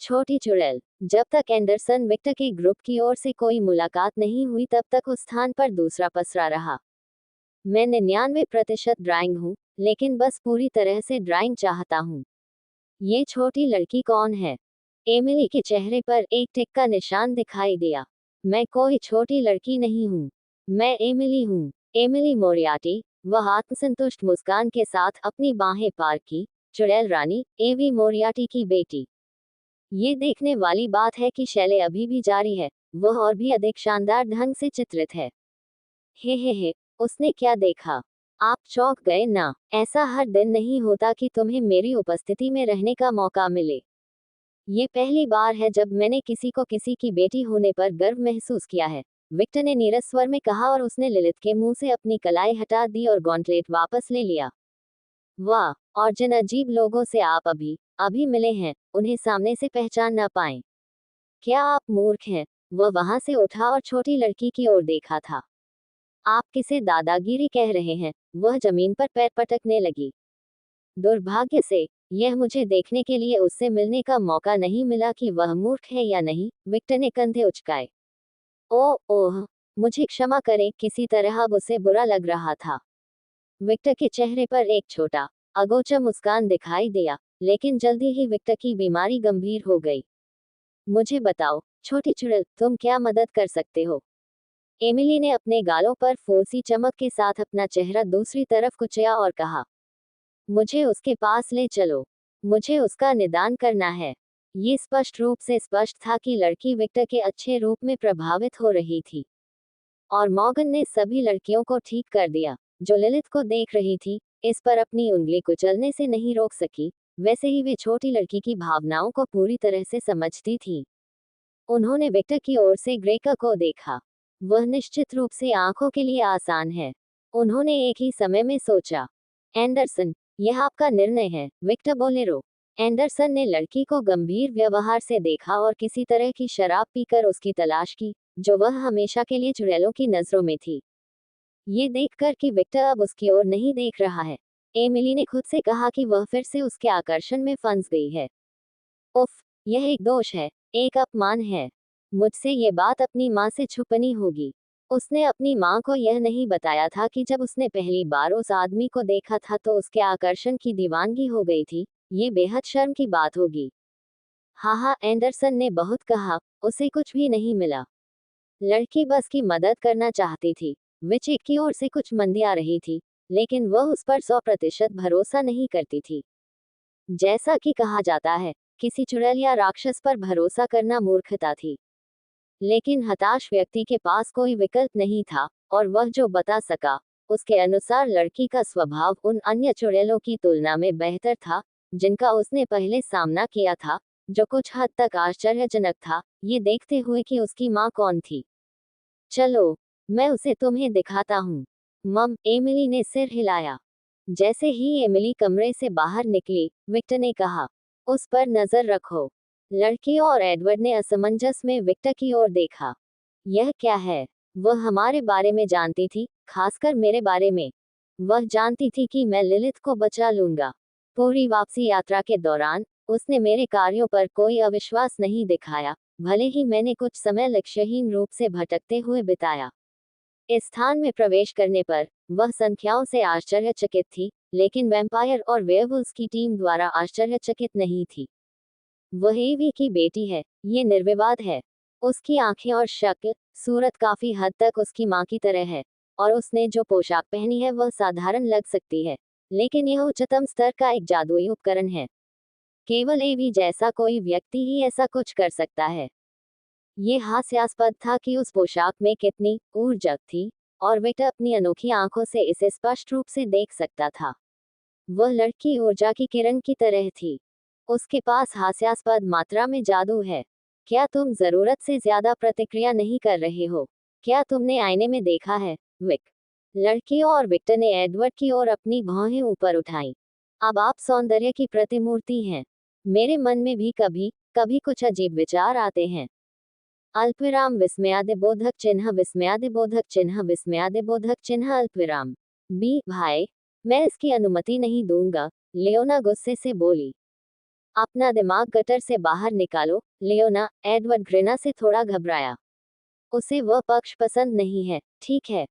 छोटी चुड़ैल। जब तक एंडरसन विक्टर के ग्रुप की ओर से कोई मुलाकात नहीं हुई तब तक उस स्थान पर दूसरा पसरा रहा। मैं 99% ड्राइंग हूँ, लेकिन बस पूरी तरह से ड्राइंग चाहता हूँ। ये छोटी लड़की कौन है? एमिली के चेहरे पर एक टिक का निशान दिखाई दिया। मैं कोई छोटी लड़की नहीं हूँ। मैं एमिली हूँ। Emily Moriarty. वह आत्मसंतुष्ट मुस्कान के साथ अपनी बाहें पार की। चुड़ैल रानी, एवी मोरियार्टी की बेटी। ये देखने वाली बात है कि शैले अभी भी जारी है। वह और भी अधिक शानदार ढंग से चित्रित है। हे, उसने क्या देखा? आप चौंक गए ना? ऐसा हर दिन नहीं होता कि तुम्हें मेरी उपस्थिति में रहने का मौका मिले। ये पहली बार है जब मैंने किसी को किसी की बेटी होने पर गर्व महसूस किया है, विक्टर ने नीरस स्वर में कहा और उसने लिलिथ के मुंह से अपनी कलाई हटा दी और गॉन्टलेट वापस ले लिया। वाह, और जिन अजीब लोगों से आप अभी अभी मिले हैं, उन्हें सामने से पहचान ना पाए। क्या आप मूर्ख हैं? वह वहां से उठा और छोटी लड़की की ओर देखा था। आप किसे दादागिरी कह रहे हैं? वह जमीन पर पैर पटकने लगी। दुर्भाग्य से, यह मुझे देखने के लिए उससे मिलने का मौका नहीं मिला कि वह मूर्ख है या नहीं, विक्टर ने कंधे उचकाए। ओह, मुझे क्षमा करें, किसी तरह अब उसे बुरा लग रहा था। विक्टर के चेहरे पर एक छोटा, अगोचर मुस्कान दिखाई दिया, लेकिन जल्दी ही विक्टर की बीमारी गंभीर हो गई। मुझे बताओ, छोटी चुड़ैल, तुम क्या मदद कर सकते हो? एमिली ने अपने गालों पर फूंसी चमक के साथ अपना चेहरा दूसरी तरफ कुचया और कहा, मुझे उसके पास ले चलो। मुझे उसका निदान करना है। ये स्पष्ट रूप से स्पष्ट था कि लड़की विक्टर के अच्छे रूप में प्रभावित हो रही थी। और मॉर्गन ने सभी लड़कियों को ठीक कर दिया, जो लिलिथ को देख रही थी, इस पर अपनी उंगली कुचलने से नहीं रोक सकी। वैसे ही वे छोटी लड़की की भावनाओं को पूरी तरह से समझती थी। उन्होंने विक्टर की ओर से ग्रेका को देखा। वह निश्चित रूप से आंखों के लिए आसान है। उन्होंने एक ही समय में सोचा, एंडरसन, यह आपका निर्णय है, विक्टर बोलेरो। एंडरसन ने लड़की को गंभीर व्यवहार से देखा और किसी तरह की शराब पीकर उसकी तलाश की, जो वह हमेशा के लिए चुड़ैलों की नजरों में थी। ये देखकर कि विक्टर अब उसकी ओर नहीं देख रहा है, एमिली ने खुद से कहा कि वह फिर से उसके आकर्षण में फंस गई है। उफ, यह एक दोष है, एक अपमान है। मुझसे ये बात अपनी माँ से छुपनी होगी। उसने अपनी माँ को यह नहीं बताया था कि जब उसने पहली बार उस आदमी को देखा था तो उसके आकर्षण की दीवानगी हो गई थी। ये बेहद शर्म की बात होगी। हाँ, एंडरसन ने बहुत कहा, उसे कुछ भी नहीं मिला। लड़की बस की मदद करना चाहती थी। विचिक की ओर से कुछ मंदी आ रही थी, लेकिन वह उस पर 100% भरोसा नहीं करती थी। जैसा कि कहा जाता है, किसी चुड़ैल या राक्षस पर भरोसा करना मूर्खता थी। लेकिन हताश व्यक्ति के पास कोई विकल्प नहीं था, और वह जो बता सका, उसके अनुसार लड़की का स्वभाव उन अन्य चुड़ैलों की तुलना में बेहतर था, जिनका उसने पहले सामना किया था, जो कुछ हद तक आश्चर्यजनक था, ये देखते हुए कि उसकी माँ कौन थी। चलो, मैं उसे तुम्हें दिखाता हूँ। मम, एमिली ने सिर हिलाया। जैसे ही एमिली कमरे से बाहर निकली, विक्टर ने कहा, उस पर नजर रखो। लड़की और एडवर्ड ने असमंजस में विक्टर की ओर देखा। यह क्या है? वह हमारे बारे में जानती थी, खासकर मेरे बारे में। वह जानती थी कि मैं लिलिथ को बचा लूंगा। पूरी वापसी यात्रा के दौरान उसने मेरे कार्यों पर कोई अविश्वास नहीं दिखाया, भले ही मैंने कुछ समय लक्ष्यहीन रूप से भटकते हुए बिताया। इस स्थान में प्रवेश करने पर वह संख्याओं से आश्चर्यचकित थी, लेकिन वैम्पायर और वेयरवुल्व्स की टीम द्वारा आश्चर्यचकित नहीं थी। वह एवी की बेटी है, ये निर्विवाद है। उसकी आंखें और शक्ल, सूरत काफी हद तक उसकी माँ की तरह है, और उसने जो पोशाक पहनी है वह साधारण लग सकती है, लेकिन यह उच्चतम स्तर का एक जादुई उपकरण है। केवल एवी जैसा कोई व्यक्ति ही ऐसा कुछ कर सकता है। ये हास्यास्पद था कि उस पोशाक में कितनी ऊर्जा थी, और विक्टर अपनी अनोखी आंखों से इसे स्पष्ट रूप से देख सकता था। वह लड़की ऊर्जा की किरण की तरह थी। उसके पास हास्यास्पद मात्रा में जादू है। क्या तुम जरूरत से ज्यादा प्रतिक्रिया नहीं कर रहे हो? क्या तुमने आईने में देखा है, विक? लड़की और विक्टर ने एडवर्ड की ओर अपनी भौहें ऊपर उठाई। अब आप सौंदर्य की प्रतिमूर्ति हैं। मेरे मन में भी कभी कभी कुछ अजीब विचार आते हैं। अल्पविराम विस्मयादिबोधक चिन्ह विस्मयादिबोधक चिन्ह विस्मयादिबोधक चिन्ह अल्पविराम। बी भाई, मैं इसकी अनुमति नहीं दूंगा, लियोना गुस्से से बोली। अपना दिमाग गटर से बाहर निकालो, लियोना। एडवर्ड घृणा से थोड़ा घबराया। उसे वह पक्ष पसंद नहीं है, ठीक है।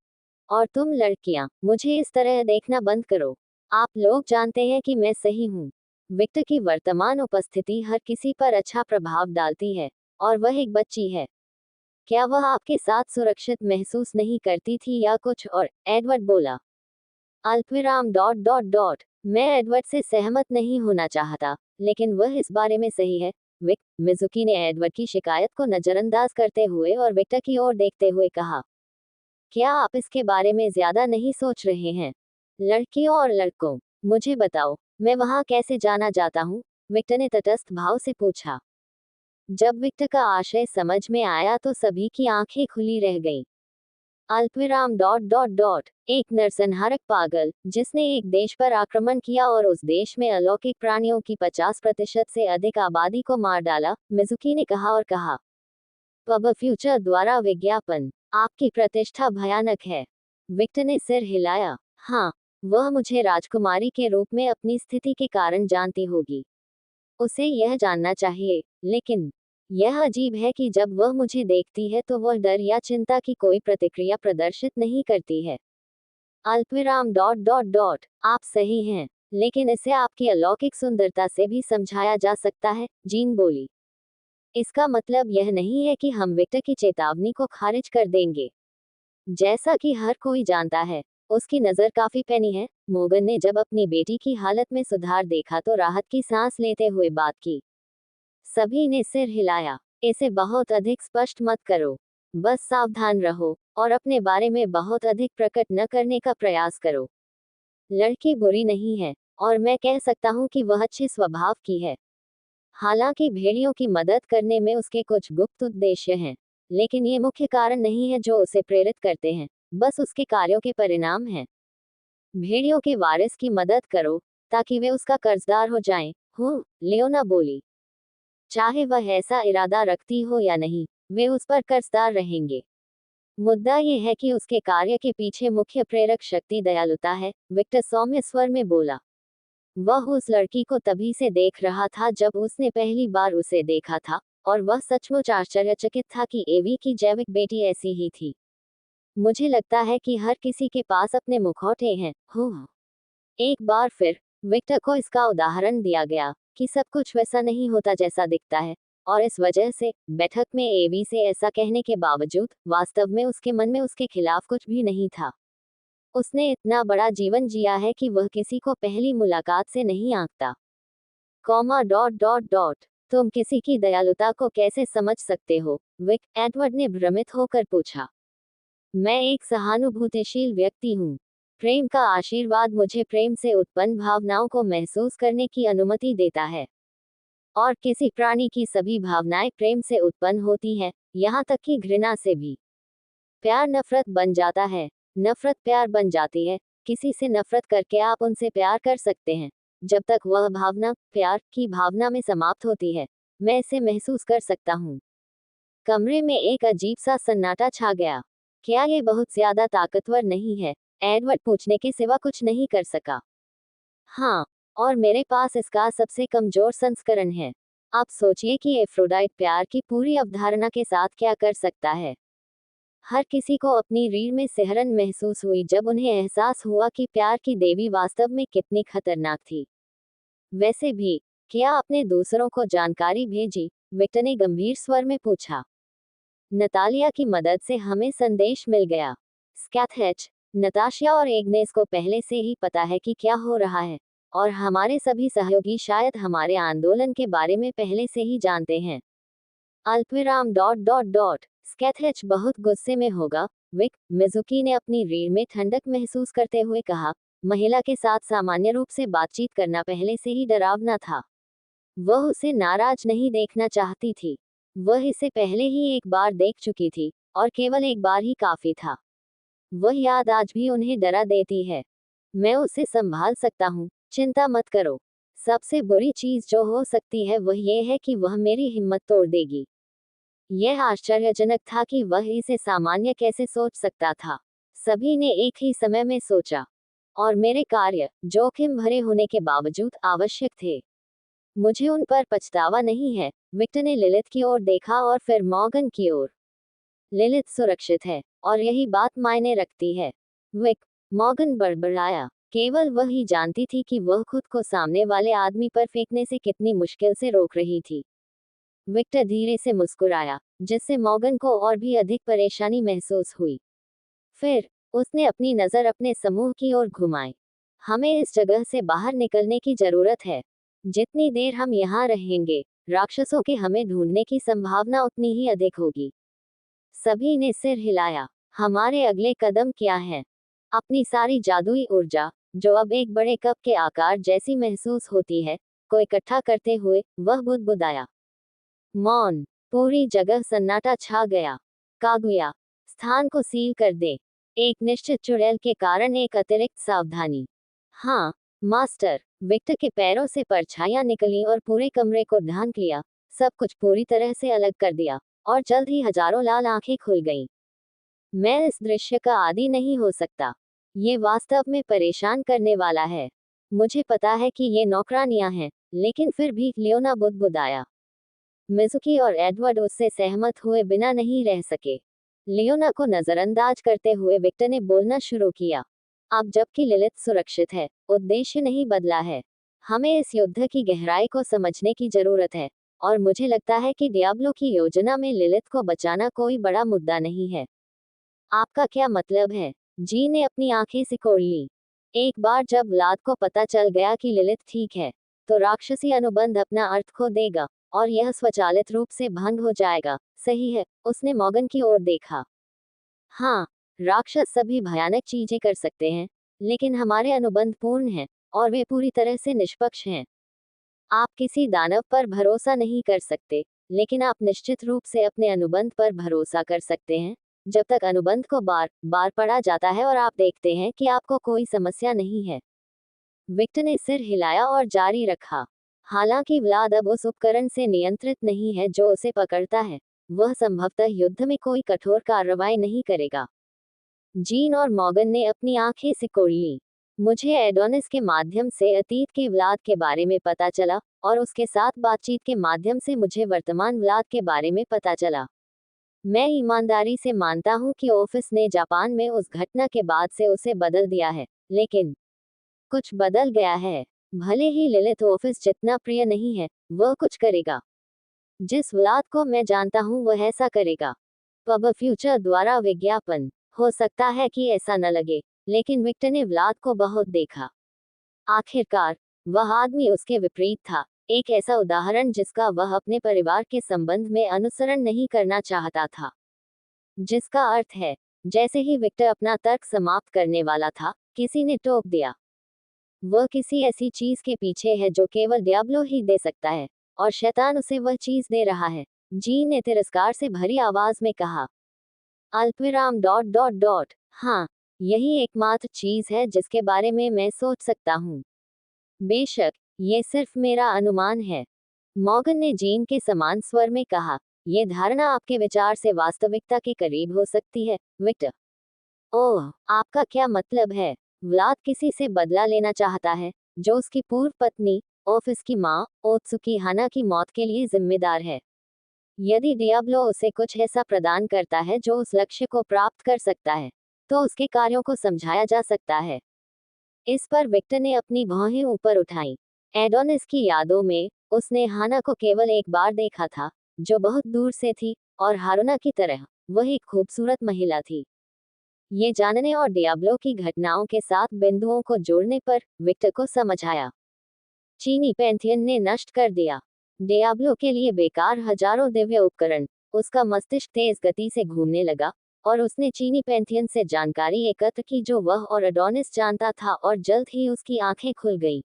और तुम लड़कियां, मुझे इस तरह देखना बंद करो। आप लोग जानते हैं कि मैं सही हूँ। विक्टर की वर्तमान उपस्थिति हर किसी पर अच्छा प्रभाव डालती है, और वह एक बच्ची है। क्या वह आपके साथ सुरक्षित महसूस नहीं करती थी या कुछ और? एडवर्ड बोला। अल्पविराम डॉट डॉट डॉट। मैं एडवर्ड से सहमत नहीं होना चाहता, लेकिन वह इस बारे में सही है। विक। मिजुकी ने एडवर्ड की शिकायत को नजरअंदाज करते हुए और विक्टर की ओर देखते हुए कहा, क्या आप इसके बारे में ज्यादा नहीं सोच रहे हैं? लड़कियों और लड़कों, मुझे बताओ, मैं वहां कैसे जाना जाता हूँ? विक्टर ने तटस्थ भाव से पूछा। जब विक्टर का आशय समझ में आया तो सभी की आंखें खुली रह गईं। अल्पविराम डॉट डॉट डॉट। एक नरसंहारक पागल, जिसने एक देश पर आक्रमण किया और उस देश में अलौकिक प्राणियों की 50% से अधिक आबादी को मार डाला, मिजुकी ने कहा और कहा। पब फ्यूचर द्वारा विज्ञापन। आपकी प्रतिष्ठा भयानक है। विक्टर ने सिर हिलाया। हाँ, वह मुझे राजकुमारी के रूप में अपनी स्थिति के कारण जानती होगी। उसे यह जानना चाहिए, लेकिन यह अजीब है कि जब वह मुझे देखती है तो वह डर या चिंता की कोई प्रतिक्रिया प्रदर्शित नहीं करती है। अल्पविराम डॉट डॉट डॉट। आप सही हैं, लेकिन इसे आपकी अलौकिक सुंदरता से भी समझाया जा सकता है, जीन बोली। इसका मतलब यह नहीं है कि हम विक्टर की चेतावनी को खारिज कर देंगे। जैसा कि हर कोई जानता है, उसकी नज़र काफी पैनी है। मोगन ने जब अपनी बेटी की हालत में सुधार देखा तो राहत की सांस लेते हुए बात की। सभी ने सिर हिलाया। इसे बहुत अधिक स्पष्ट मत करो। बस सावधान रहो, और अपने बारे में बहुत अधिक प्रकट न करने का प्रयास करो। लड़की बुरी नहीं है, और मैं कह सकता हूँ कि वह अच्छे स्वभाव की है। हालांकि भेड़ियों की मदद करने में उसके कुछ गुप्त उद्देश्य हैं, लेकिन ये मुख्य कारण नहीं है जो उसे प्रेरित करते हैं, बस उसके कार्यों के परिणाम हैं। भेड़ियों के वारिस की मदद करो, ताकि वे उसका कर्जदार हो जाएं। हूँ, लियोना बोली। चाहे वह ऐसा इरादा रखती हो या नहीं, वे उस पर कर्जदार रहेंगे। मुद्दा ये है कि उसके कार्य के पीछे मुख्य प्रेरक शक्ति दयालुता है, विक्टर सौम्य स्वर में बोला। वह उस लड़की को तभी से देख रहा था जब उसने पहली बार उसे देखा था, और वह सचमुच आश्चर्यचकित था कि एवी की जैविक बेटी ऐसी ही थी। मुझे लगता है कि हर किसी के पास अपने मुखौटे हैं। हो, एक बार फिर विक्टर को इसका उदाहरण दिया गया कि सब कुछ वैसा नहीं होता जैसा दिखता है, और इस वजह से बैठक में एवी से ऐसा कहने के बावजूद वास्तव में उसके मन में उसके खिलाफ कुछ भी नहीं था। उसने इतना बड़ा जीवन जिया है कि वह किसी को पहली मुलाकात से नहीं आंकता। Comma dot dot dot. तुम किसी की दयालुता को कैसे समझ सकते हो? विक। एडवर्ड ने भ्रमित होकर पूछा। मैं एक सहानुभूतिशील व्यक्ति हूँ। प्रेम का आशीर्वाद मुझे प्रेम से उत्पन्न भावनाओं को महसूस करने की अनुमति देता है। और किसी प्राणी की सभी भावनाएं प्रेम से उत्पन्न होती हैं, यहाँ तक कि घृणा से भी। प्यार नफरत बन जाता है, नफरत प्यार बन जाती है। किसी से नफरत करके आप उनसे प्यार कर सकते हैं, जब तक वह भावना प्यार की भावना में समाप्त होती है। मैं इसे महसूस कर सकता हूँ। कमरे में एक अजीब सा सन्नाटा छा गया। क्या ये बहुत ज्यादा ताकतवर नहीं है? एडवर्ड पूछने के सिवा कुछ नहीं कर सका। हाँ, और मेरे पास इसका सबसे कमजोर संस्करण है। आप सोचिए कि एफ्रोडाइट प्यार की पूरी अवधारणा के साथ क्या कर सकता है। हर किसी को अपनी रीढ़ में सिहरन महसूस हुई जब उन्हें एहसास हुआ कि प्यार की देवी वास्तव में कितनी खतरनाक थी। वैसे भी, क्या आपने दूसरों को जानकारी भेजी? विक्टर ने गंभीर स्वर में पूछा। नतालिया की मदद से हमें संदेश मिल गया। स्कैथहेच। नताशिया और एग्नेस को पहले से ही पता है कि क्या हो रहा है, और हमारे सभी सहयोगी शायद हमारे आंदोलन के बारे में पहले से ही जानते हैं। अल्पविराम डॉट डॉट डॉट। स्कैथहेच बहुत गुस्से में होगा, विक। मिजुकी ने अपनी रीढ़ में ठंडक महसूस करते हुए कहा। महिला के साथ सामान्य रूप से बातचीत करना पहले से ही डरावना था। वह उसे नाराज नहीं देखना चाहती थी। वह इसे पहले ही एक बार देख चुकी थी, और केवल एक बार ही काफी था। वह याद आज भी उन्हें डरा देती है। मैं उसे संभाल सकता हूँ, चिंता मत करो। सबसे बुरी चीज जो हो सकती है वह यह है कि वह मेरी हिम्मत तोड़ देगी। यह आश्चर्यजनक था कि वह इसे सामान्य कैसे सोच सकता था। सभी ने एक ही समय में सोचा, और मेरे कार्य जोखिम भरे होने के बावजूद आवश्यक थे। मुझे उन पर पछतावा नहीं है। विक्टर ने लिलिथ की ओर देखा और फिर मॉर्गन की ओर। लिलिथ सुरक्षित है और यही बात मायने रखती है। विक, मॉर्गन बड़बड़ाया। केवल वह ही जानती थी कि वह खुद को सामने वाले आदमी पर फेंकने से कितनी मुश्किल से रोक रही थी। विक्टर धीरे से मुस्कुराया, जिससे मॉर्गन को और भी अधिक परेशानी महसूस हुई। फिर उसने अपनी नजर अपने समूह की ओर घुमाई। हमें इस जगह से बाहर निकलने की जरूरत है। जितनी देर हम यहाँ रहेंगे, राक्षसों के हमें ढूंढने की संभावना उतनी ही अधिक होगी। सभी ने सिर हिलाया। हमारे अगले कदम क्या हैं? अपनी सारी जादुई ऊर्जा, जो अब एक बड़े कप के आकार जैसी महसूस होती है, को इकट्ठा करते हुए वह बुदबुदाया। मौन। पूरी जगह सन्नाटा छा गया। कागुया, स्थान को सील कर दे। एक निश्चित चुड़ैल के कारण एक अतिरिक्त सावधानी। हाँ, मास्टर। विक्टर के पैरों से परछाइयां निकली और पूरे कमरे को ढांक लिया। सब कुछ पूरी तरह से अलग कर दिया और जल्द ही हजारों लाल आंखें खुल गईं। मैं इस दृश्य का आदी नहीं हो सकता। ये वास्तव में परेशान करने वाला है। मुझे पता है कि ये नौकरानियां हैं, लेकिन फिर भी, लियोना बुदबुदाया। मिजुकी और एडवर्ड उससे सहमत हुए बिना नहीं रह सके। लियोना को नजरअंदाज करते हुए विक्टर ने बोलना शुरू किया। अब जबकि लिलिथ सुरक्षित है, उद्देश्य नहीं बदला है। हमें इस युद्ध की गहराई को समझने की जरूरत है, और मुझे लगता है कि डियाब्लो की योजना में लिलिथ को बचाना कोई बड़ा मुद्दा नहीं है। आपका क्या मतलब है? जी ने अपनी आंखें सिकोड़ ली। एक बार जब व्लाद को पता चल गया कि लिलिथ ठीक है, तो राक्षसी अनुबंध अपना अर्थ खो देगा और यह स्वचालित रूप से भंग हो जाएगा। सही है, उसने मॉर्गन की ओर देखा। हाँ, राक्षस सभी भयानक चीजें कर सकते हैं, लेकिन हमारे अनुबंध पूर्ण हैं और वे पूरी तरह से निष्पक्ष हैं। आप किसी दानव पर भरोसा नहीं कर सकते, लेकिन आप निश्चित रूप से अपने अनुबंध पर भरोसा कर सकते हैं, जब तक अनुबंध को बार बार पढ़ा जाता है और आप देखते हैं कि आपको कोई समस्या नहीं है। विक्टर ने सिर हिलाया और जारी रखा। हालांकि व्लाद अब उस उपकरण से नियंत्रित नहीं है जो उसे पकड़ता है, वह संभवतः युद्ध में कोई कठोर कार्रवाई नहीं करेगा। जीन और मॉर्गन ने अपनी आंखें सिकोड़ ली। मुझे एडोनिस के माध्यम से अतीत के व्लाद के बारे में पता चला, और उसके साथ बातचीत के माध्यम से मुझे वर्तमान व्लाद के बारे में पता चला। मैं ईमानदारी से मानता हूं कि ऑफिस ने जापान में उस घटना के बाद से उसे बदल दिया है, लेकिन कुछ बदल गया है। भले ही लिलिथ ऑफिस जितना प्रिय नहीं है, वह कुछ करेगा। जिस व्लाद को मैं जानता हूं वह ऐसा करेगा। पब फ्यूचर द्वारा विज्ञापन। हो सकता है कि ऐसा न लगे, लेकिन विक्टर ने व्लाद को बहुत देखा। आखिरकार, वह आदमी उसके विपरीत था, एक ऐसा उदाहरण जिसका वह अपने परिवार के संबंध में अनुसरण नहीं करना चाहता था। जिसका अर्थ है, जैसे ही विक्टर अपना तर्क समाप्त करने वाला था, किसी ने टोक दिया। वह किसी ऐसी चीज के पीछे है जो केवल डियाब्लो ही दे सकता है, और शैतान उसे वह चीज दे रहा है। जी ने तिरस्कार से भरी आवाज में कहा। अल्पविराम डॉट डॉट डॉट। हाँ, यही एकमात्र चीज है जिसके बारे में मैं सोच सकता हूँ। बेशक, ये सिर्फ मेरा अनुमान है। मॉर्गन ने जीन के समान स्वर में कहा। ये धारणा आपके विचार से वास्तविकता के करीब हो सकती है, विक्टर। ओह, आपका क्या मतलब है? व्लाद किसी से बदला लेना चाहता है, जो उसकी पूर्व पत्नी, ऑफिस की माँ, ओत्सुकी हाना की मौत के लिए जिम्मेदार है। यदि डियाब्लो उसे कुछ ऐसा प्रदान करता है जो उस लक्ष्य को प्राप्त कर सकता है, तो उसके कार्यों को समझाया जा सकता है। इस पर विक्टर ने अपनी भौहें ऊपर उठाई। एडोनिस की यादों में, उसने हाना को केवल एक बार देखा था, जो बहुत दूर से थी, और हारुना की तरह, वह एक खूबसूरत महिला थी। ये जानने और डियाब्लो की घटनाओं के साथ बिंदुओं को जोड़ने पर, विक्टर को समझ आया। चीनी पैंथियन ने नष्ट कर दिया। डियाब्लो के लिए बेकार हजारों दिव्य उपकरण। उसका मस्तिष्क तेज गति से घूमने लगा, और उसने चीनी पैंथियन से जानकारी एकत्र की जो वह और एडोनिस जानता था, और जल्द ही उसकी आंखें खुल गई।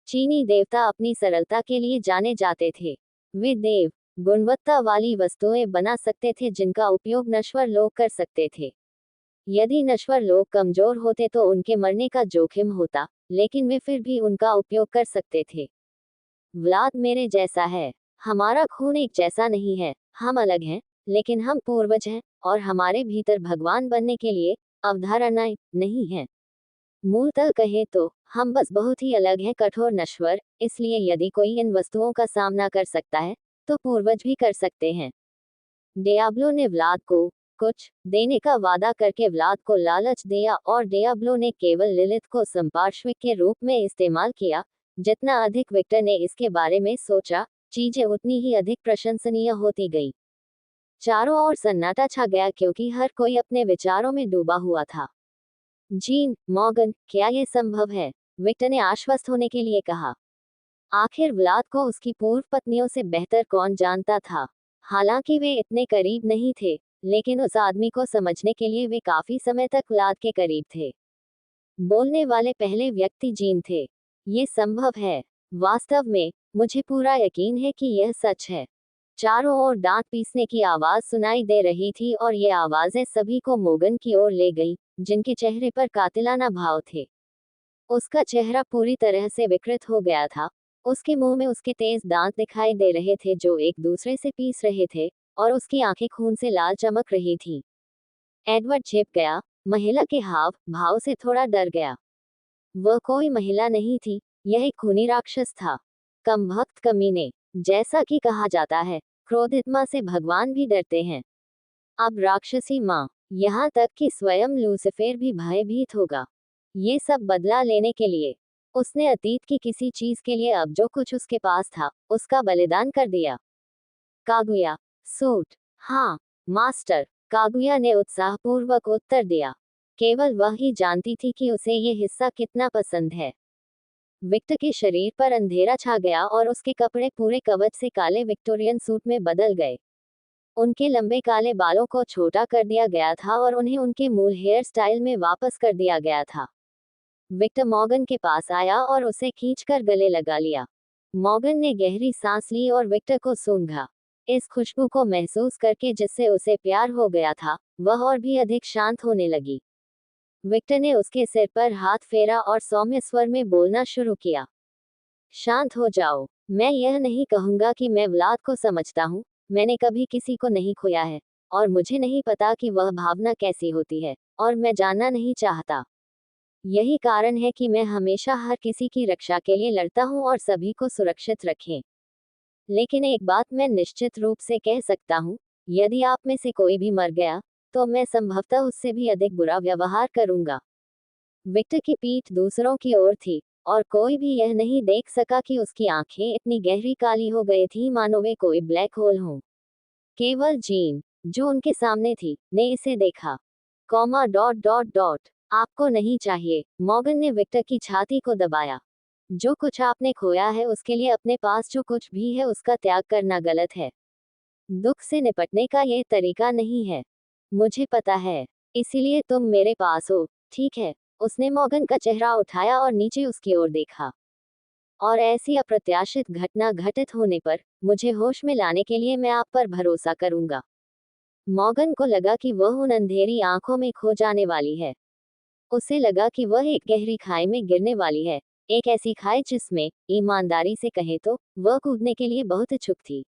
चीनी देवता अपनी सरलता के लिए जाने जाते थे। वे देव गुणवत्ता वाली वस्तुएं बना सकते थे जिनका उपयोग नश्वर लोग कर सकते थे। यदि नश्वर लोग कमजोर होते तो उनके मरने का जोखिम होता, लेकिन वे फिर भी उनका उपयोग कर सकते थे। व्लाद मेरे जैसा है। हमारा खून एक जैसा नहीं है, हम अलग हैं, लेकिन हम पूर्वज हैं, और हमारे भीतर भगवान बनने के लिए अवधारणाएं नहीं हैं। मूलतः कहें तो हम बस बहुत ही अलग हैं, कठोर नश्वर, इसलिए यदि कोई इन वस्तुओं का सामना कर सकता है तो पूर्वज भी कर सकते हैं। डियाब्लो ने व्लाद को कुछ देने का वादा करके व्लाद को लालच दिया और डियाब्लो ने केवल लिलिथ को संपार्श्विक के रूप में इस्तेमाल किया। जितना अधिक विक्टर ने इसके बारे में सोचा, चीजें उतनी ही अधिक प्रशंसनीय होती गई। चारों ओर सन्नाटा छा गया क्योंकि हर कोई अपने विचारों में डूबा हुआ था। जीन, मॉर्गन, क्या यह संभव है? विक्टर ने आश्वस्त होने के लिए कहा। आखिर व्लाद को उसकी पूर्व पत्नियों से बेहतर कौन जानता था? हालांकि वे इतने करीब नहीं थे, लेकिन उस आदमी को समझने के लिए वे काफी समय तक व्लाद के करीब थे। बोलने वाले पहले व्यक्ति जीन थे। ये संभव है। वास्तव में, मुझे पूरा यकीन है कि यह सच है। चारों ओर दांत पीसने की आवाज सुनाई दे रही थी और ये आवाजें सभी को मोगन की ओर ले गई, जिनके चेहरे पर कातिलाना भाव थे। उसका चेहरा पूरी तरह से विकृत हो गया था। उसके मुंह में उसके तेज दांत दिखाई दे रहे थे जो एक दूसरे से पीस रहे थे, और उसकी आंखें खून से लाल चमक रही थी। एडवर्ड छिप गया, महिला के हाव भाव से थोड़ा डर गया। वह कोई महिला नहीं थी, यह एक खूनी राक्षस था। कमबख्त कमीने, जैसा कि कहा जाता है, क्रोधित माँ से भगवान भी डरते हैं। अब राक्षसी माँ, यहाँ तक कि स्वयं लूसिफर भी भयभीत होगा। ये सब बदला लेने के लिए उसने अतीत की किसी चीज के लिए अब जो कुछ उसके पास था उसका बलिदान कर दिया। Kaguya, suit. हाँ, मास्टर, कागुया ने उत्साहपूर्वक उत्तर दिया। केवल वह ही जानती थी कि उसे ये हिस्सा कितना पसंद है। विक्टर के शरीर पर अंधेरा छा गया और उसके कपड़े पूरे कवच से काले विक्टोरियन सूट में बदल गए। उनके लंबे काले बालों को छोटा कर दिया गया था और उन्हें उनके मूल हेयर स्टाइल में वापस कर दिया गया था। विक्टर मॉर्गन के पास आया और उसे खींचकर गले लगा लिया। मॉर्गन ने गहरी सांस ली और विक्टर को सूंघा। इस खुशबू को महसूस करके जिससे उसे प्यार हो गया था, वह और भी अधिक शांत होने लगी। विक्टर ने उसके सिर पर हाथ फेरा और सौम्य स्वर में बोलना शुरू किया। शांत हो जाओ। मैं यह नहीं कहूंगा कि मैं व्लाद को समझता हूँ, मैंने कभी किसी को नहीं खोया है, और मुझे नहीं पता कि वह भावना कैसी होती है, और मैं जानना नहीं चाहता। यही कारण है कि मैं हमेशा हर किसी की रक्षा के लिए लड़ता हूँ और सभी को सुरक्षित रखें। लेकिन एक बात मैं निश्चित रूप से कह सकता हूँ, यदि आप में से कोई भी मर गया, तो मैं संभवतः उससे भी अधिक बुरा व्यवहार करूंगा। विक्टर की पीठ दूसरों की ओर थी, और कोई भी यह नहीं देख सका कि उसकी आंखें इतनी गहरी काली हो गई थी मानो वे कोई ब्लैक होल हों। केवल जीन, जो उनके सामने थी, ने इसे देखा। कॉमा डॉट डॉट डॉट आपको नहीं चाहिए। मॉर्गन ने विक्टर की छाती को दबाया। जो कुछ आपने खोया है उसके लिए अपने पास जो कुछ भी है उसका त्याग करना गलत है। दुख से निपटने का यह तरीका नहीं है। मुझे पता है, इसीलिए तुम मेरे पास हो, ठीक है? उसने मॉर्गन का चेहरा उठाया और नीचे उसकी ओर देखा। और ऐसी अप्रत्याशित घटना घटित होने पर मुझे होश में लाने के लिए मैं आप पर भरोसा करूंगा। मॉर्गन को लगा कि वह उन अंधेरी आंखों में खो जाने वाली है। उसे लगा कि वह एक गहरी खाई में गिरने वाली है, एक ऐसी खाई जिसमें, ईमानदारी से कहे तो, वह कूदने के लिए बहुत इच्छुक थी।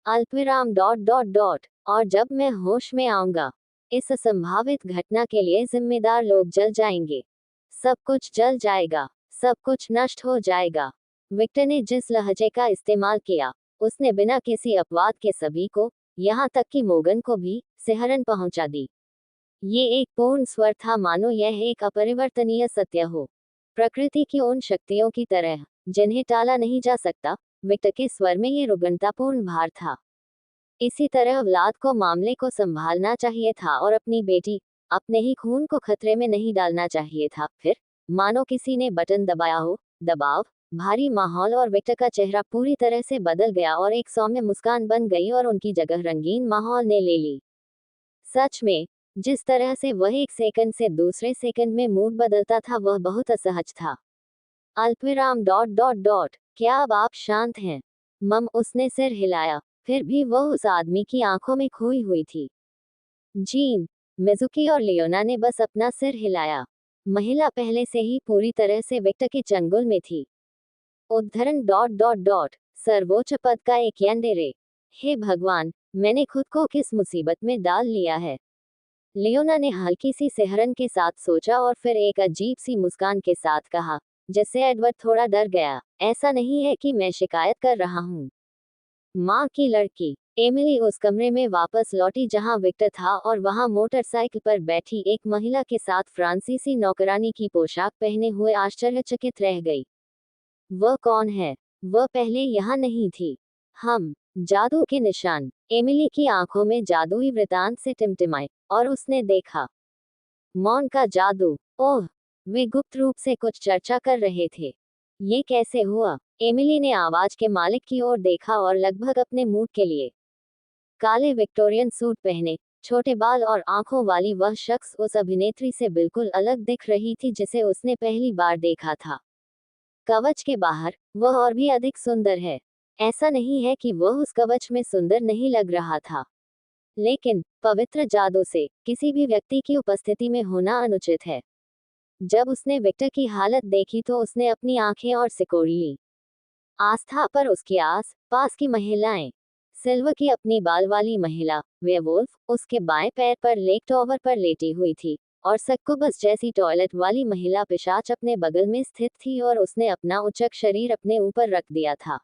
अल्पविराम डॉट डॉट डॉट और जब मैं होश में आऊंगा, इस असंभावित घटना के लिए जिम्मेदार लोग जल जाएंगे। सब कुछ जल जाएगा, सब कुछ नष्ट हो जाएगा। विक्टर ने जिस लहजे का इस्तेमाल किया, उसने बिना किसी अपवाद के सभी को, यहाँ तक कि मोगन को भी, सिहरन पहुंचा दी। ये एक पूर्ण स्वर था मानो यह एक अपरिवर्तनीय सत्य हो। प्रकृति की उन शक्तियों की तरह, जिन्हें टाला नहीं जा सकता, विक्टर के स्वर में ये रुग्णतापूर्ण भार था। इसी तरह व्लाद को मामले को संभालना चाहिए था और अपनी बेटी, अपने ही खून को खतरे में नहीं डालना चाहिए था। फिर, मानो किसी ने बटन दबाया हो, दबाव, भारी माहौल और विक्टर का चेहरा पूरी तरह से बदल गया और एक सौम्य मुस्कान बन गई और उनकी जगह रंगीन माहौल ने ले ली। सच में, जिस तरह से वह एक सेकंड से दूसरे सेकंड में मूड बदलता था वह बहुत असहज था। अल्पविराम डॉट डॉट डॉट क्या अब आप शांत हैं? मम, उसने सिर हिलाया। फिर भी वह उस आदमी की आंखों में खोई हुई थी। जीन, मिजुकी और लियोना ने बस अपना सिर हिलाया। महिला पहले से ही पूरी तरह से विक्टर के चंगुल में थी। उद्धरण डॉट डॉट डॉट सर्वोच्च पद का एक यंडेरे। हे भगवान, मैंने खुद को किस मुसीबत में डाल लिया है। लियोना ने हल्की सी सिहरन के साथ सोचा और फिर एक अजीब सी मुस्कान के साथ कहा, जिससे एडवर्ड थोड़ा डर गया। ऐसा नहीं है कि मैं शिकायत कर रहा हूँ। माँ की लड़की। एमिली उस कमरे में वापस लौटी जहाँ विक्टर था और वहाँ मोटरसाइकिल पर बैठी एक महिला के साथ फ्रांसीसी नौकरानी की पोशाक पहने हुए आश्चर्यचकित रह गई। वह कौन है? वह पहले यहाँ नहीं थी। हम जादू के निशान। एमिली की आंखों में जादुई वृतांत से टिमटिमाए और उसने देखा। मौन का जादू। ओह, वे गुप्त रूप से कुछ चर्चा कर रहे थे। ये कैसे हुआ? एमिली ने आवाज के मालिक की ओर देखा और लगभग अपने मूड के लिए। काले विक्टोरियन सूट पहने, छोटे बाल और आंखों वाली वह शख्स उस अभिनेत्री से बिल्कुल अलग दिख रही थी जिसे उसने पहली बार देखा था। कवच के बाहर, वह और भी अधिक सुंदर है। ऐसा नहीं है कि वह उस कवच में सुंदर नहीं लग रहा था, लेकिन पवित्र जादू से किसी भी व्यक्ति की उपस्थिति में होना अनुचित है। जब उसने विक्टर की हालत देखी तो उसने अपनी आंखें और सिकोड़ ली। आस्था पर उसकी आस पास की महिलाएं। सिल्वर की अपनी बाल वाली महिला वेयरवुल्फ उसके बाएं पैर पर लेक टॉवर पर लेटी हुई थी, और सक्कुबस जैसी टॉयलेट वाली महिला पिशाच अपने बगल में स्थित थी और उसने अपना उचक शरीर अपने ऊपर रख दिया था।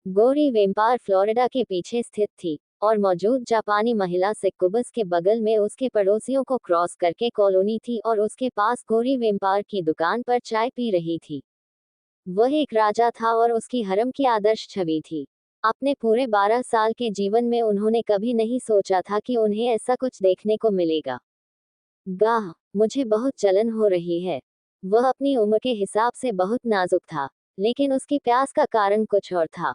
गोरी वेम्पायर फ्लोरिडा के पीछे स्थित थी, और मौजूद जापानी महिला सक्कुबस के बगल में उसके पड़ोसियों को क्रॉस करके कॉलोनी थी और उसके पास गोरी वेम्पायर की दुकान पर चाय पी रही थी। वह एक राजा था और उसकी हरम की आदर्श छवि थी। अपने पूरे 12 साल के जीवन में उन्होंने कभी नहीं सोचा था कि उन्हें ऐसा कुछ देखने को मिलेगा। गाह, मुझे बहुत जलन हो रही है। वह अपनी उम्र के हिसाब से बहुत नाजुक था, लेकिन उसकी प्यास का कारण कुछ और था।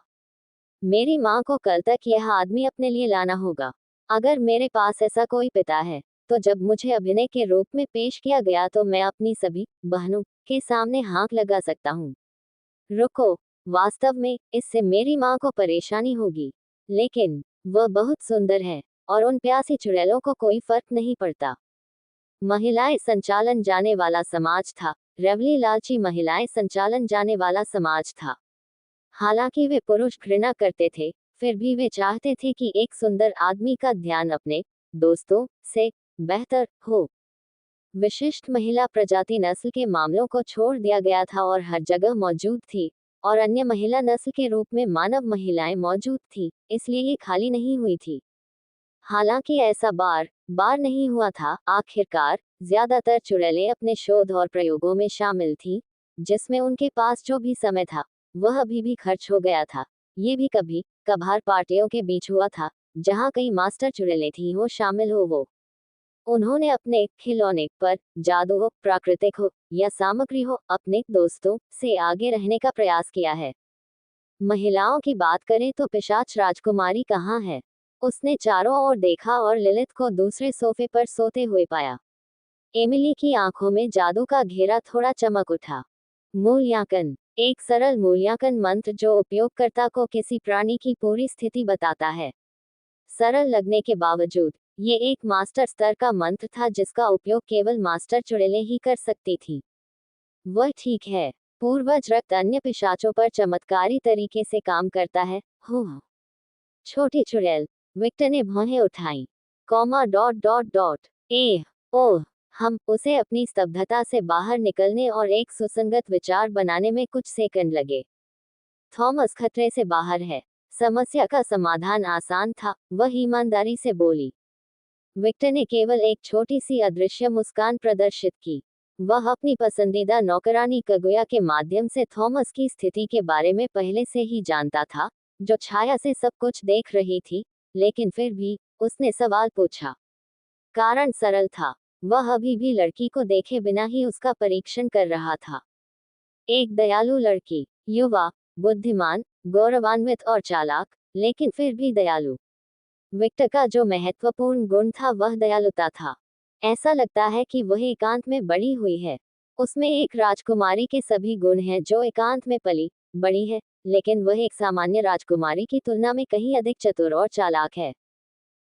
मेरी माँ को कल तक यह आदमी अपने लिए लाना होगा। अगर मेरे पास ऐसा कोई पिता है, तो जब मुझे अभिनय के रूप में पेश किया गया तो मैं अपनी सभी बहनों के सामने हाँक लगा सकता हूँ। रुको, वास्तव में इससे मेरी माँ को परेशानी होगी, लेकिन वह बहुत सुंदर है और उन प्यासी चुड़ैलों को कोई फर्क नहीं पड़ता। महिलाएं संचालन जाने वाला समाज था। रेवली लालची महिलाएं संचालन जाने वाला समाज था। हालांकि वे पुरुष घृणा करते थे, फिर भी वे चाहते थे कि एक सुंदर आदमी का ध्यान अपने दोस्तों से बेहतर हो। विशिष्ट महिला प्रजाति नस्ल के मामलों को छोड़ दिया गया था और हर जगह मौजूद थी, और अन्य महिला नस्ल के रूप में मानव महिलाएं मौजूद थी, इसलिए ये खाली नहीं हुई थी। हालांकि ऐसा बार बार नहीं हुआ था। आखिरकार ज्यादातर चुड़ैलें अपने शोध और प्रयोगों में शामिल थीं, जिसमें उनके पास जो भी समय था वह अभी भी खर्च हो गया था। ये भी कभी कभार पार्टियों के बीच हुआ था, जहां कई मास्टर चुड़ैलें थीं हो शामिल हो वो। उन्होंने अपने खिलौने पर, जादू हो, प्राकृतिक हो या सामग्री हो, अपने दोस्तों से आगे रहने का प्रयास किया है। महिलाओं की बात करें तो पिशाच राजकुमारी कहाँ है? उसने चारों ओर देखा और लिलित को दूसरे सोफे पर सोते हुए पाया। एमिली की आंखों में जादू का घेरा थोड़ा चमक उठा। मूल्यांकन। एक सरल मूल्यांकन मंत्र जो उपयोगकर्ता को किसी प्राणी की पूरी स्थिति बताता है। सरल लगने के बावजूद, ये एक मास्टर स्तर का मंत्र था जिसका उपयोग केवल मास्टर चुड़ैलें ही कर सकती थी। वह ठीक है। पूर्वज रक्त अन्य पिशाचों पर चमत्कारी तरीके से काम करता है। हो, छोटी चुड़ैल। विक्टर ने भौहें उठाई। Comma dot dot dot. Oh, हम उसे अपनी स्तब्धता से बाहर निकलने और एक सुसंगत विचार बनाने में कुछ सेकंड लगे। थॉमस खतरे से बाहर है। समस्या का समाधान आसान था, वह ईमानदारी से बोली। विक्टर ने केवल एक छोटी सी अदृश्य मुस्कान प्रदर्शित की। वह अपनी पसंदीदा नौकरानी कगुया के माध्यम से थॉमस की स्थिति के बारे में पहले से ही जानता था, जो छाया से सब कुछ देख रही थी, लेकिन फिर भी उसने सवाल पूछा। कारण सरल था, वह अभी भी लड़की को देखे बिना ही उसका परीक्षण कर रहा था। एक दयालु लड़की, युवा, बुद्धिमान, गौरवान्वित और चालाक, लेकिन फिर भी दयालु। विक्टर का जो महत्वपूर्ण गुण था वह दयालुता था। ऐसा लगता है कि वह एकांत में बड़ी हुई है। उसमें एक राजकुमारी के सभी गुण हैं जो एकांत में पली बड़ी है, लेकिन वह एक सामान्य राजकुमारी की तुलना में कहीं अधिक चतुर और चालाक है।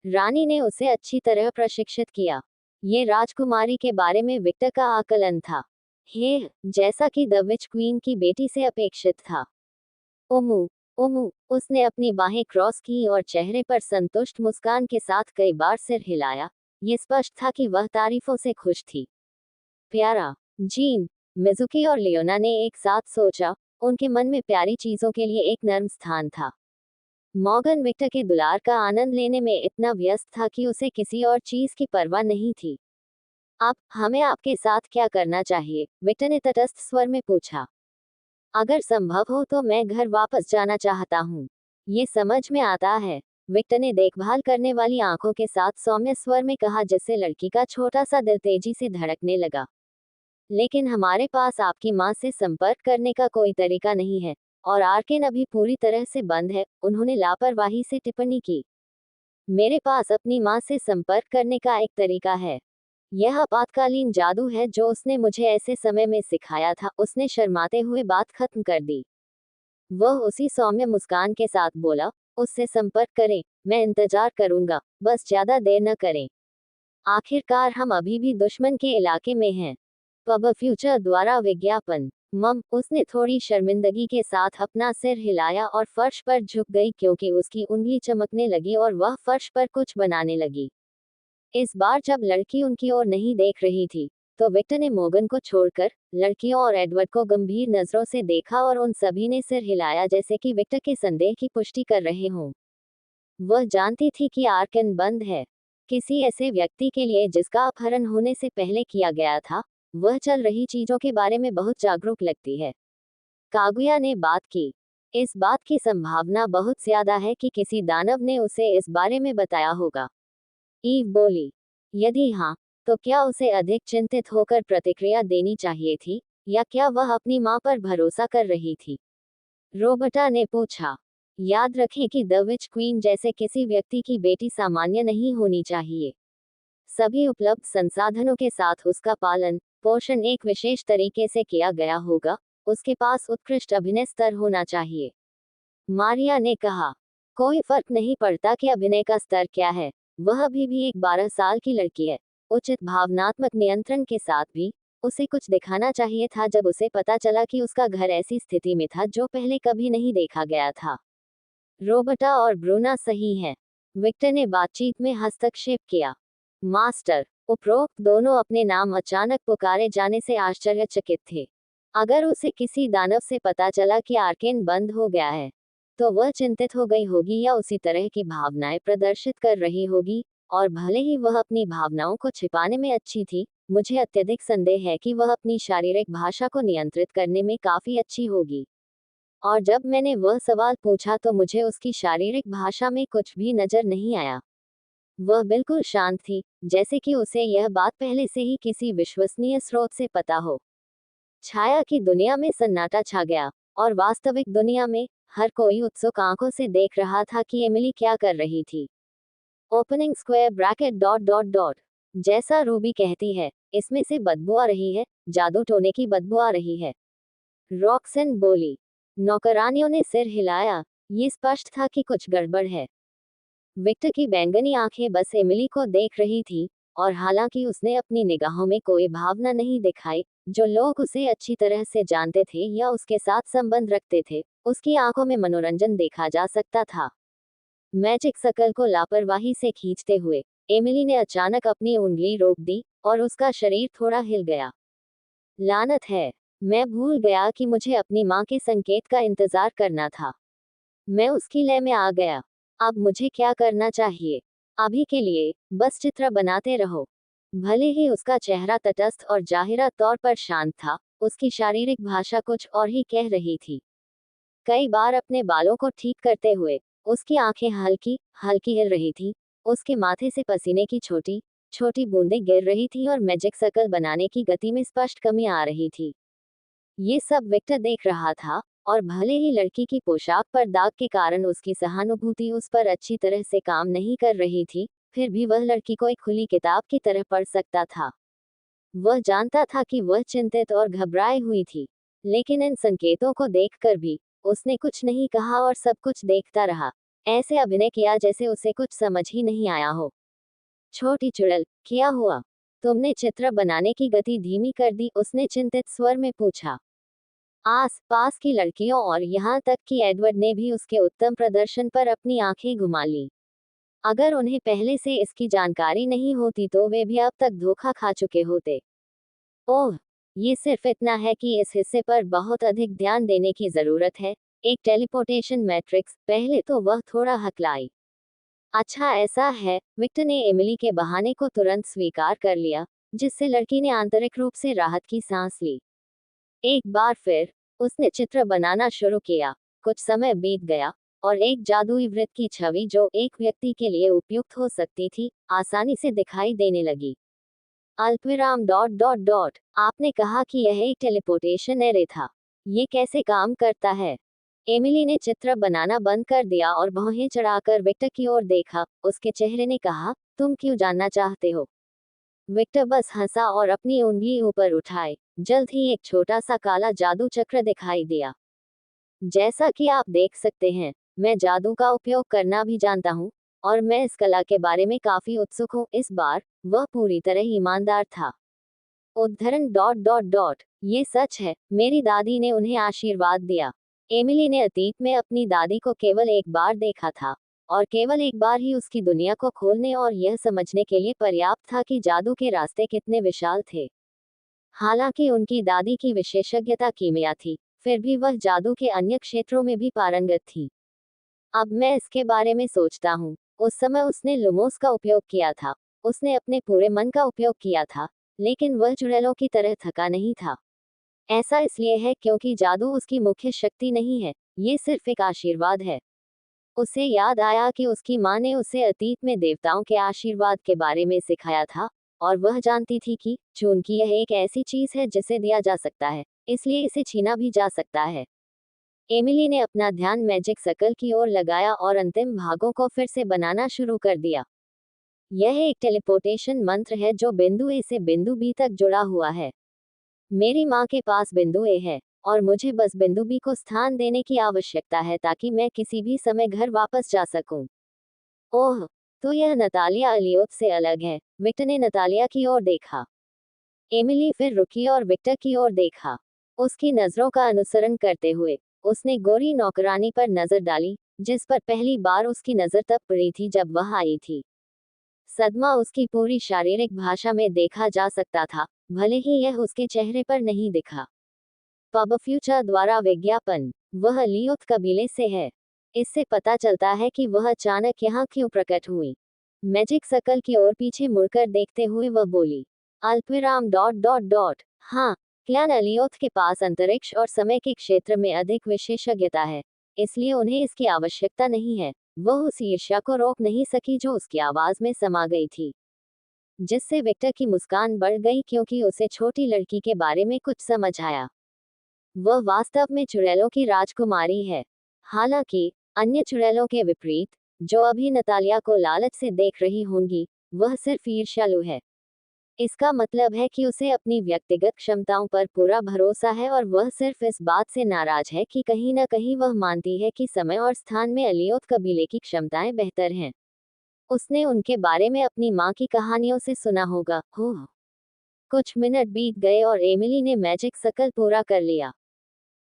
रानी ने उसे अच्छी तरह प्रशिक्षित किया। ये राजकुमारी के बारे में विक्टर का आकलन था। हे, जैसा कि द विच क्वीन की बेटी से अपेक्षित था। ओमू, ओमू, उसने अपनी बाहें क्रॉस की और चेहरे पर संतुष्ट मुस्कान के साथ कई बार सिर हिलाया, ये स्पष्ट था कि वह तारीफों से खुश थी। प्यारा। जीन, मिजुकी और लियोना ने एक साथ सोचा। उनके मन में प्यारी चीजों के लिए एक नर्म स्थान था। मॉर्गन विक्टर के दुलार का आनंद लेने में इतना व्यस्त था कि उसे किसी और चीज की परवाह नहीं थी। अब हमें आपके साथ क्या करना चाहिए? विक्टर ने तटस्थ स्वर में पूछा। अगर संभव हो तो मैं घर वापस जाना चाहता हूँ। ये समझ में आता है, विक्टर ने देखभाल करने वाली आंखों के साथ सौम्य स्वर में कहा, जिससे लड़की का छोटा सा दिल तेजी से धड़कने लगा। लेकिन हमारे पास आपकी माँ से संपर्क करने का कोई तरीका नहीं है, और आर्केन अभी पूरी तरह से बंद है, उन्होंने लापरवाही से टिप्पणी की। मेरे पास अपनी माँ से संपर्क करने का एक तरीका है। यह आपातकालीन जादू है जो उसने मुझे ऐसे समय में सिखाया था। उसने शर्माते हुए बात खत्म कर दी। वह उसी सौम्य मुस्कान के साथ बोला, उससे संपर्क करें, मैं इंतजार करूंगा, बस ज्यादा देर न करें। आखिरकार हम अभी भी दुश्मन के इलाके में हैं। पब फ्यूचर द्वारा विज्ञापन। उसने थोड़ी शर्मिंदगी के साथ अपना सिर हिलाया और फर्श पर झुक गई क्योंकि उसकी उंगली चमकने लगी और वह फर्श पर कुछ बनाने लगी। इस बार जब लड़की उनकी ओर नहीं देख रही थी, तो विक्टर ने मोगन को छोड़कर लड़कियों और एडवर्ड को गंभीर नजरों से देखा और उन सभी ने सिर हिलाया जैसे कि विक्टर के संदेह की पुष्टि कर रहे हों। वह जानती थी कि आर्कन बंद है। किसी ऐसे व्यक्ति के लिए जिसका अपहरण होने से पहले किया गया था, वह चल रही चीजों के बारे में बहुत जागरूक लगती है। कागुया ने बात की। इस बात की संभावना बहुत ज्यादा है कि किसी दानव ने उसे इस बारे में बताया होगा। ईव बोली। यदि हाँ, तो क्या उसे अधिक चिंतित होकर प्रतिक्रिया देनी चाहिए थी, या क्या वह अपनी मां पर भरोसा कर रही थी? रोबर्टा ने पूछा। याद रखें कि द विच क्वीन जैसे किसी व्यक्ति की बेटी सामान्य नहीं होनी चाहिए। सभी उपलब्ध संसाधनों के साथ उसका पालन पोषण एक विशेष तरीके से किया गया होगा। उसके पास उत्कृष्ट अभिनय स्तर होना चाहिए। मारिया ने कहा। कोई फर्क नहीं पड़ता कि अभिनय का स्तर क्या है, वह अभी भी एक 12 साल की लड़की है। उचित भावनात्मक नियंत्रण के साथ भी उसे कुछ दिखाना चाहिए था जब उसे पता चला कि उसका घर ऐसी स्थिति में था जो पहले कभी नहीं देखा गया था। रोबर्टा और ब्रूना सही हैं, विक्टर ने बातचीत में हस्तक्षेप किया। मास्टर, उपरोक्त दोनों अपने नाम अचानक पुकारे जाने से आश्चर्यचकित थे। अगर उसे किसी दानव से पता चला कि आर्केन बंद हो गया है, तो वह चिंतित हो गई होगी या उसी तरह की भावनाएं प्रदर्शित कर रही होगी, और भले ही वह अपनी भावनाओं को छिपाने में अच्छी थी, मुझे अत्यधिक संदेह है कि वह अपनी शारीरिक भाषा को नियंत्रित करने में काफी अच्छी होगी। और जब मैंने वह सवाल पूछा तो मुझे उसकी शारीरिक भाषा में कुछ भी नजर नहीं आया। वह बिल्कुल शांत थी, जैसे कि उसे यह बात पहले से ही किसी विश्वसनीय स्रोत से पता हो। छाया की दुनिया में सन्नाटा छा गया, और वास्तविक दुनिया में हर कोई उत्सुक आंखों से देख रहा था कि एमिली क्या कर रही थी। Opening square bracket dot dot dot. जैसा रूबी कहती है, इसमें से बदबू आ रही है, जादू टोने की बदबू आ रही है। रॉक्सन बोली। नौकरानियों ने सिर हिलाया। ये स्पष्ट था कि कुछ गड़बड़ है। विक्टर की बैंगनी आंखें बस एमिली को देख रही थी, और हालांकि उसने अपनी निगाहों में कोई भावना नहीं दिखाई, जो लोग उसे अच्छी तरह से जानते थे या उसके साथ संबंध रखते थे, उसकी आंखों में मनोरंजन देखा जा सकता था। मैजिक सर्कल को लापरवाही से खींचते हुए एमिली ने अचानक अपनी उंगली रोक दी, और उसका शरीर थोड़ा हिल गया। लानत है, मैं भूल गया कि मुझे अपनी माँ के संकेत का इंतजार करना था। मैं उसकी लय में आ गया। अब मुझे क्या करना चाहिए? अभी के लिए बस चित्र बनाते रहो। भले ही उसका चेहरा तटस्थ और जाहिरा तौर पर शांत था, उसकी शारीरिक भाषा कुछ और ही कह रही थी। कई बार अपने बालों को ठीक करते हुए उसकी आंखें हल्की हल्की हिल रही थी। उसके माथे से पसीने की छोटी छोटी बूंदें गिर रही थी और मैजिक सर्कल बनाने की गति में स्पष्ट कमी आ रही थी। ये सब विक्टर देख रहा था, और भले ही लड़की की पोशाक पर दाग के कारण उसकी सहानुभूति उस पर अच्छी तरह से काम नहीं कर रही थी, फिर भी वह लड़की को एक खुली किताब की तरह पढ़ सकता था। वह जानता था कि वह चिंतित और घबराए हुई थी, लेकिन इन संकेतों को देखकर भी उसने कुछ नहीं कहा और सब कुछ देखता रहा, ऐसे अभिनय किया जैसे उसे कुछ समझ ही नहीं आया हो। छोटी चुड़ैल, क्या हुआ? तुमने चित्र बनाने की गति धीमी कर दी? उसने चिंतित स्वर में पूछा। आस पास की लड़कियों और यहाँ तक कि एडवर्ड ने भी उसके उत्तम प्रदर्शन पर अपनी आंखें घुमा ली। अगर उन्हें पहले से इसकी जानकारी नहीं होती तो वे भी अब तक धोखा खा चुके होते। ओह, ये सिर्फ इतना है कि इस हिस्से पर बहुत अधिक ध्यान देने की जरूरत है। एक टेलीपोर्टेशन मैट्रिक्स, पहले तो वह थोड़ा हकलाई। अच्छा ऐसा है, विक्टर ने एमिली के बहाने को तुरंत स्वीकार कर लिया, जिससे लड़की ने आंतरिक रूप से राहत की सांस ली। एक बार फिर उसने चित्र बनाना शुरू किया। कुछ समय बीत गया और एक जादुई वृत्त की छवि जो एक व्यक्ति के लिए उपयुक्त हो सकती थी, आसानी से दिखाई देने लगी। अल्पविराम डॉट डॉट डॉट, आपने कहा कि यह एक टेलीपोर्टेशन एरे था। ये कैसे काम करता है? एमिली ने चित्र बनाना बंद कर दिया और भौहें चढ़ाकर विक्टर की ओर देखा। उसके चेहरे ने कहा, तुम क्यों जानना चाहते हो? विक्टर बस हंसा और अपनी उंगली ऊपर उठाए। जल्द ही एक छोटा सा काला जादू चक्र दिखाई दिया। जैसा कि आप देख सकते हैं, मैं जादू का उपयोग करना भी जानता हूँ, और मैं इस कला के बारे में काफी उत्सुक हूँ। इस बार वह पूरी तरह ईमानदार था। उद्धरण डॉट डॉट डॉट, ये सच है, मेरी दादी ने उन्हें आशीर्वाद दिया। एमिली ने अतीत में अपनी दादी को केवल एक बार देखा था, और केवल एक बार ही उसकी दुनिया को खोलने और यह समझने के लिए पर्याप्त था कि जादू के रास्ते कितने विशाल थे। हालांकि उनकी दादी की विशेषज्ञता कीमिया थी, फिर भी वह जादू के अन्य क्षेत्रों में भी पारंगत थी। अब मैं इसके बारे में सोचता हूँ, उस समय उसने लुमोस का उपयोग किया था। उसने अपने पूरे मन का उपयोग किया था, लेकिन वह चुड़ैलों की तरह थका नहीं था। ऐसा इसलिए है क्योंकि जादू उसकी मुख्य शक्ति नहीं है, ये सिर्फ एक आशीर्वाद है। उसे याद आया कि उसकी माँ ने उसे अतीत में देवताओं के आशीर्वाद के बारे में सिखाया था, और वह जानती थी कि चूंकि यह एक ऐसी चीज है जिसे दिया जा सकता है, इसलिए इसे छीना भी जा सकता है। एमिली ने अपना ध्यान मैजिक सर्कल की ओर लगाया और अंतिम भागों को फिर से बनाना शुरू कर दिया। यह एक टेलीपोर्टेशन मंत्र है जो बिंदु ए से बिंदु बी तक जुड़ा हुआ है। मेरी माँ के पास बिंदु ए है, और मुझे बस बिंदु बी को स्थान देने की आवश्यकता है ताकि मैं किसी भी समय घर वापस जा सकूं। ओह, तो यह नतालिया अलियोत से अलग है। विक्टर ने नतालिया की ओर देखा। एमिली फिर रुकी और विक्टर की ओर देखा। उसकी नजरों का अनुसरण करते हुए उसने गोरी नौकरानी पर नजर डाली, जिस पर पहली बार उसकी नजर तब पड़ी थी जब वह आई थी। सदमा उसकी पूरी शारीरिक भाषा में देखा जा सकता था, भले ही यह उसके चेहरे पर नहीं दिखा। पब फ्यूचर द्वारा विज्ञापन, वह लियोथ कबीले से है। इससे पता चलता है कि वह अचानक यहाँ क्यों प्रकट हुई। मैजिक सर्कल की ओर पीछे मुड़कर देखते हुए वह बोली, अल्पविराम डॉट डॉट डॉट, हाँ, क्लैन अलियोथ के पास अंतरिक्ष और समय के क्षेत्र में अधिक विशेषज्ञता है, इसलिए उन्हें इसकी आवश्यकता नहीं है। वह उस ईर्ष्या को रोक नहीं सकी जो उसकी आवाज में समा गई थी, जिससे विक्टर की मुस्कान बढ़ गई क्योंकि उसे छोटी लड़की के बारे में कुछ समझ आया। वह वास्तव में चुड़ैलों की राजकुमारी है। हालांकि अन्य चुड़ैलों के विपरीत, जो अभी नतालिया को लालच से देख रही होंगी, वह सिर्फ ईर्ष्यालु है। इसका मतलब है कि उसे अपनी व्यक्तिगत क्षमताओं पर पूरा भरोसा है और वह सिर्फ इस बात से नाराज है कि कहीं न कहीं वह मानती है कि समय और स्थान में अलियोथ कबीले की क्षमताएं बेहतर हैं। उसने उनके बारे में अपनी माँ की कहानियों से सुना होगा। हो कुछ मिनट बीत गए और एमिली ने मैजिक सर्कल पूरा कर लिया।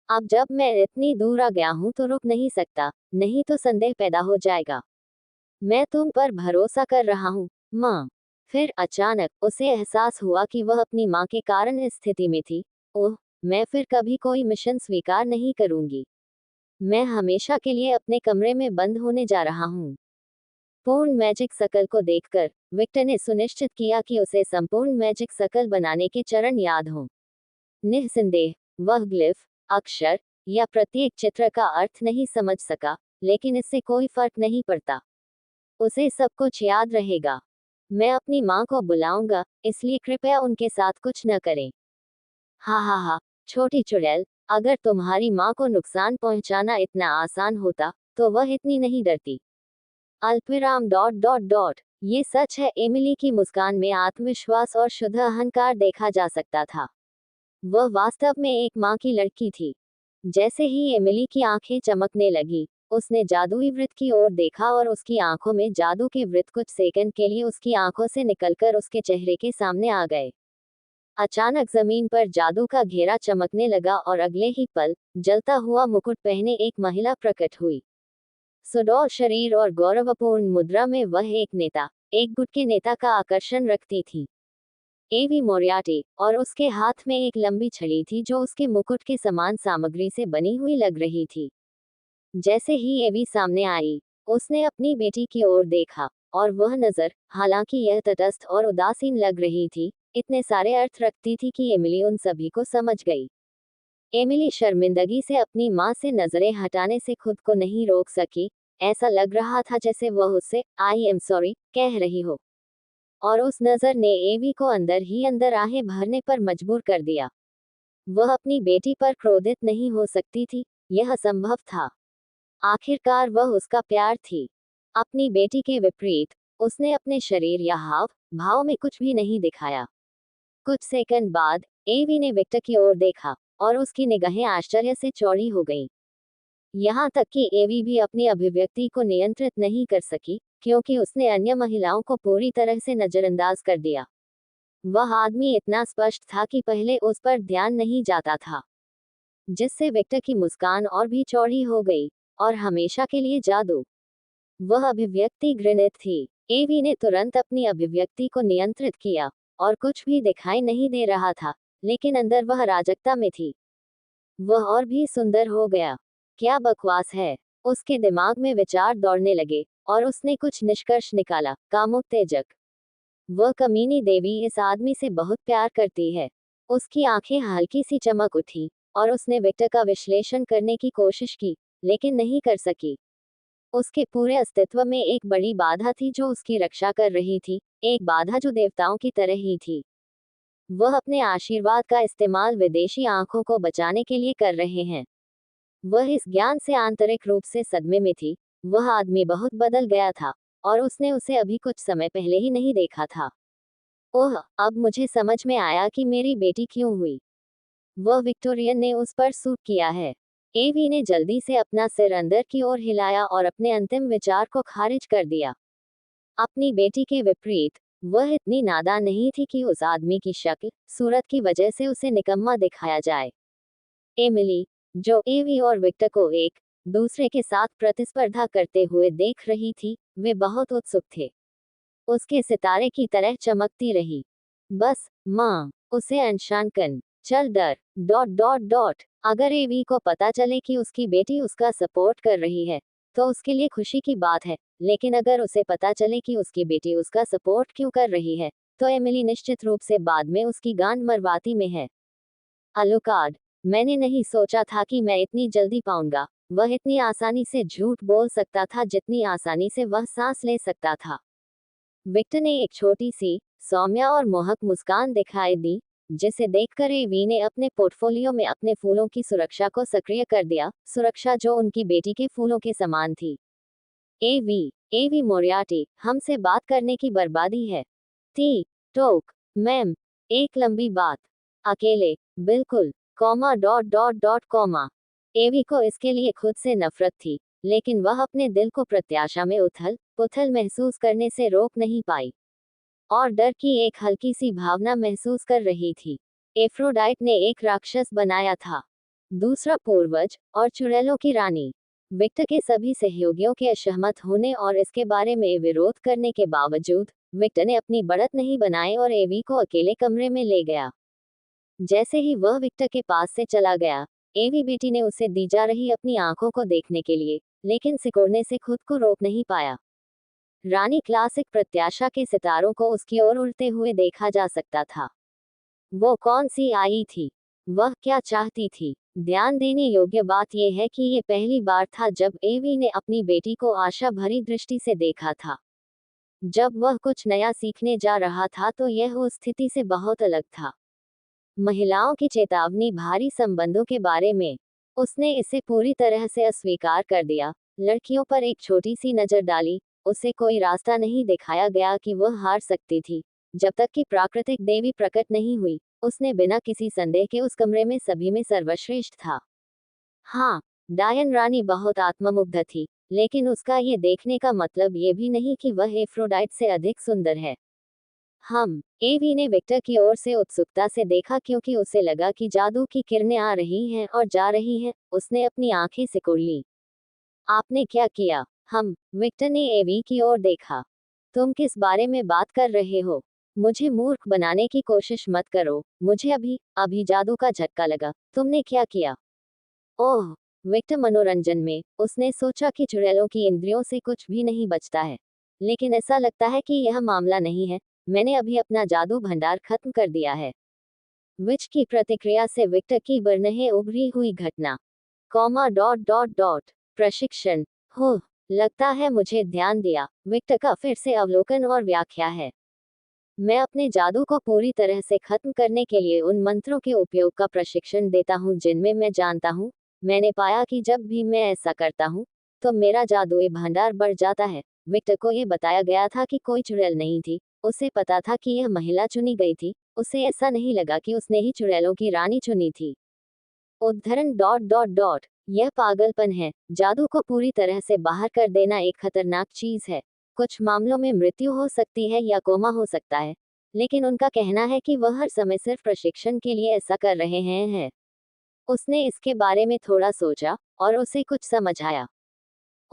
अब जब मैं इतनी दूर आ गया हूँ तो रुक नहीं सकता, नहीं तो संदेह पैदा हो जाएगा। मैं तुम पर भरोसा कर रहा हूँ, माँ। फिर अचानक उसे एहसास हुआ कि वह अपनी माँ के कारण इस स्थिति में थी। ओह, मैं फिर कभी कोई मिशन स्वीकार नहीं करूंगी। मैं हमेशा के लिए अपने कमरे में बंद होने जा रहा हूँ। पूर्ण मैजिक सर्कल को देखकर विक्टर ने सुनिश्चित किया कि उसे संपूर्ण मैजिक सर्कल बनाने के चरण याद हों। निस्संदेह वह ग्लिफ, अक्षर या प्रत्येक चित्र का अर्थ नहीं समझ सका, लेकिन इससे कोई फर्क नहीं पड़ता। उसे सब कुछ याद रहेगा। मैं अपनी माँ को बुलाऊंगा, इसलिए कृपया उनके साथ कुछ न करें। हा हा हा, छोटी चुड़ैल, अगर तुम्हारी माँ को नुकसान पहुंचाना इतना आसान होता, तो वह इतनी नहीं डरती। अल्पविराम डॉट डॉट डॉट, ये सच है। एमिली की मुस्कान में आत्मविश्वास और शुद्ध अहंकार देखा जा सकता था। वह वास्तव में एक माँ की लड़की थी। जैसे ही एमिली की आंखें चमकने लगी, उसने जादुई वृत्त की ओर देखा और उसकी आंखों में जादू के वृत्त कुछ सेकंड के लिए उसकी आंखों से निकलकर उसके चेहरे के सामने आ गए। अचानक जमीन पर जादू का घेरा चमकने लगा और अगले ही पल जलता हुआ मुकुट पहने एक महिला प्रकट हुई। सुडौल शरीर और गौरवपूर्ण मुद्रा में वह एक नेता, एक गुट के नेता का आकर्षण रखती थी। एवी मोरियार्टी, और उसके हाथ में एक लंबी छड़ी थी जो उसके मुकुट के समान सामग्री से बनी हुई लग रही थी। जैसे ही एवी सामने आई, उसने अपनी बेटी की ओर देखा, और वह नजर, हालांकि यह तटस्थ और उदासीन लग रही थी, इतने सारे अर्थ रखती थी कि एमिली उन सभी को समझ गई। एमिली शर्मिंदगी से अपनी माँ से नजरें हटाने से खुद को नहीं रोक सकी। ऐसा लग रहा था जैसे वह उससे आई एम सॉरी कह रही हो, और उस नजर ने एवी को अंदर ही अंदर आहें भरने पर मजबूर कर दिया। वह अपनी बेटी पर क्रोधित नहीं हो सकती थी, यह असंभव था। आखिरकार वह उसका प्यार थी। अपनी बेटी के विपरीत, उसने अपने शरीर या हाव भाव में कुछ भी नहीं दिखाया। कुछ सेकंड बाद, एवी ने विक्टर की ओर देखा, और उसकी निगाहें आश्चर्य से चौड़ी हो गईं। यहाँ तक कि एवी भी अपनी अभिव्यक्ति को नियंत्रित नहीं कर सकी, क्योंकि उसने अन्य महिलाओं को पूरी तरह से नजरअंदाज कर दिया। वह आदमी इतना स्पष्ट था कि पहले उस पर ध्यान नहीं जाता था, जिससे विक्टर की मुस्कान और भी चौड़ी हो गई, और हमेशा के लिए जादू। वह अभिव्यक्ति घृणित थी। एवी ने तुरंत अपनी अभिव्यक्ति को नियंत्रित किया, और कुछ भी दिखाई नहीं दे रहा था, लेकिन अंदर वह अराजकता में थी। वह और भी सुंदर हो गया। क्या बकवास है, उसके दिमाग में विचार दौड़ने लगे, और उसने कुछ निष्कर्ष निकाला। कामोत्तेजक। वह कमीनी देवी इस आदमी से बहुत प्यार करती है। उसकी आंखें हल्की सी चमक उठी, और उसने विक्टर का विश्लेषण करने की कोशिश की, लेकिन नहीं कर सकी। उसके पूरे अस्तित्व में एक बड़ी बाधा थी जो उसकी रक्षा कर रही थी, एक बाधा जो देवताओं की तरह ही थी। वह अपने आशीर्वाद का इस्तेमाल विदेशी आंखों को बचाने के लिए कर रहे हैं। वह इस ज्ञान से आंतरिक रूप से सदमे में थी। वह आदमी बहुत बदल गया था, और उसने उसे अभी कुछ समय पहले ही नहीं देखा था। ओह, अब मुझे समझ में आया कि मेरी बेटी क्यों हुई। वह विक्टोरियन ने उस पर सूट किया है। एवी ने जल्दी से अपना सिर अंदर की ओर हिलाया और अपने अंतिम विचार को खारिज कर दिया। अपनी बेटी के विपरीत, वह इतनी नादान नहीं थी कि उस आदमी की शक्ल, सूरत की वजह से उसे निकम्मा दिखाया जाए। एमिली, जो एवी और विक्टर को एक दूसरे के साथ प्रतिस्पर्धा करते हुए देख रही थी, वे बहुत उत्सुक थे। उसके सितारे की तरह चमकती रही। बस, माँ, उसे अंशांकन चल डर डॉट डॉट डॉट अगर एवी को पता चले कि उसकी बेटी उसका सपोर्ट कर रही है, तो उसके लिए खुशी की बात है, लेकिन अगर उसे पता चले कि उसकी बेटी उसका सपोर्ट क्यों कर रही है, तो एमिली निश्चित रूप से बाद में उसकी गांड मरवाती में है। अलुकार्ड, मैंने नहीं सोचा था कि मैं इतनी जल्दी पाऊंगा। वह इतनी आसानी से झूठ बोल सकता था जितनी आसानी से वह सांस ले सकता था। विक्टर ने एक छोटी सी, सौम्य और मोहक मुस्कान दिखाई दी, जिसे देखकर एवी ने अपने पोर्टफोलियो में अपने फूलों की सुरक्षा को सक्रिय कर दिया, सुरक्षा जो उनकी बेटी के फूलों के समान थी। एवी, एवी मोरियार्टी, हमसे बात करने की बर्बादी है। टी टोक, मैम, एक लंबी बात। अकेले, बिल्कुल, comma dot dot dot comma. Evie को इसके लिए खुद से नफरत थी, लेकिन वह अपने दिल को प्रत्याशा में उथल पुथल महसूस करने से रोक नहीं पाई, और डर की एक हल्की सी भावना महसूस कर रही थी। एफ्रोडाइट ने एक राक्षस बनाया था, दूसरा पूर्वज, और चुड़ैलों की रानी। विक्टर के सभी सहयोगियों के असहमत होने और इसके बारे में विरोध करने के बावजूद, विक्टर ने अपनी बढ़त नहीं बनाई और एवी को अकेले कमरे में ले गया। जैसे ही वह विक्टर के पास से चला गया, एवी बेटी ने उसे दी जा रही अपनी आंखों को देखने के लिए, लेकिन सिकुड़ने से खुद को रोक नहीं पाया। रानी क्लासिक प्रत्याशा के सितारों को उसकी ओर उड़ते हुए देखा जा सकता था। वो कौन सी आई थी? वह क्या चाहती थी? ध्यान देने योग्य बात यह है कि ये पहली बार था जब एवी ने अपनी बेटी को आशा भरी दृष्टि से देखा था। जब वह कुछ नया सीखने जा रहा था तो यह उस स्थिति से बहुत अलग था। महिलाओं की चेतावनी भारी संबंधों के बारे में। उसने इसे पूरी तरह से अस्वीकार कर दिया। लड़कियों पर एक छोटी सी नजर डाली, उसे कोई रास्ता नहीं दिखाया गया कि वह हार सकती थी। जब तक कि प्राकृतिक देवी प्रकट नहीं हुई, उसने बिना किसी संदेह के उस कमरे में सभी में सर्वश्रेष्ठ था। हाँ, डायन रानी बहुत आत्ममुग्ध थी, लेकिन उसका ये देखने का मतलब ये भी नहीं कि वह एफ्रोडाइट से अधिक सुंदर है। एवी ने विक्टर की ओर से उत्सुकता से देखा क्योंकि उसे लगा कि जादू की किरणें आ रही हैं और जा रही हैं। उसने अपनी आंखें सिकुड़ ली। आपने क्या किया? विक्टर ने एवी की ओर देखा। तुम किस बारे में बात कर रहे हो? मुझे मूर्ख बनाने की कोशिश मत करो। मुझे अभी अभी जादू का झटका लगा। तुमने क्या किया? ओह! विक्टर मनोरंजन में, उसने सोचा कि चुड़ैलों की इंद्रियों से कुछ भी नहीं बचता है। लेकिन ऐसा लगता है कि यह मामला नहीं है। मैंने अभी अपना जादू भंडार खत्म कर दिया है। विच की प्रतिक्रिया से विक्टर की बरनहें उभरी हुई घटना। कॉमा डॉट डॉट डॉट प्रशिक्षण। हो लगता है मुझे ध्यान दिया। विक्टर का फिर से अवलोकन और व्याख्या है। मैं अपने जादू को पूरी तरह से खत्म करने के लिए उन मंत्रों के उपयोग का प्रशिक्षण देता हूँ जिनमें मैं जानता हूँ। मैंने पाया कि जब भी मैं ऐसा करता हूँ तो मेरा जादुई भंडार बढ़ जाता है। विक्टर को यह बताया गया था कि कोई चुड़ैल नहीं थी। उसे पता था कि यह महिला चुनी गई थी। उसे ऐसा नहीं लगा कि उसने ही चुड़ैलों की रानी चुनी थी। उद्धरण डॉट डॉट डॉट यह पागलपन है। जादू को पूरी तरह से बाहर कर देना एक खतरनाक चीज है। कुछ मामलों में मृत्यु हो सकती है या कोमा हो सकता है। लेकिन उनका कहना है कि वह हर समय सिर्फ प्रशिक्षण के लिए ऐसा कर रहे हैं। उसने इसके बारे में थोड़ा सोचा और उसे कुछ समझ आया।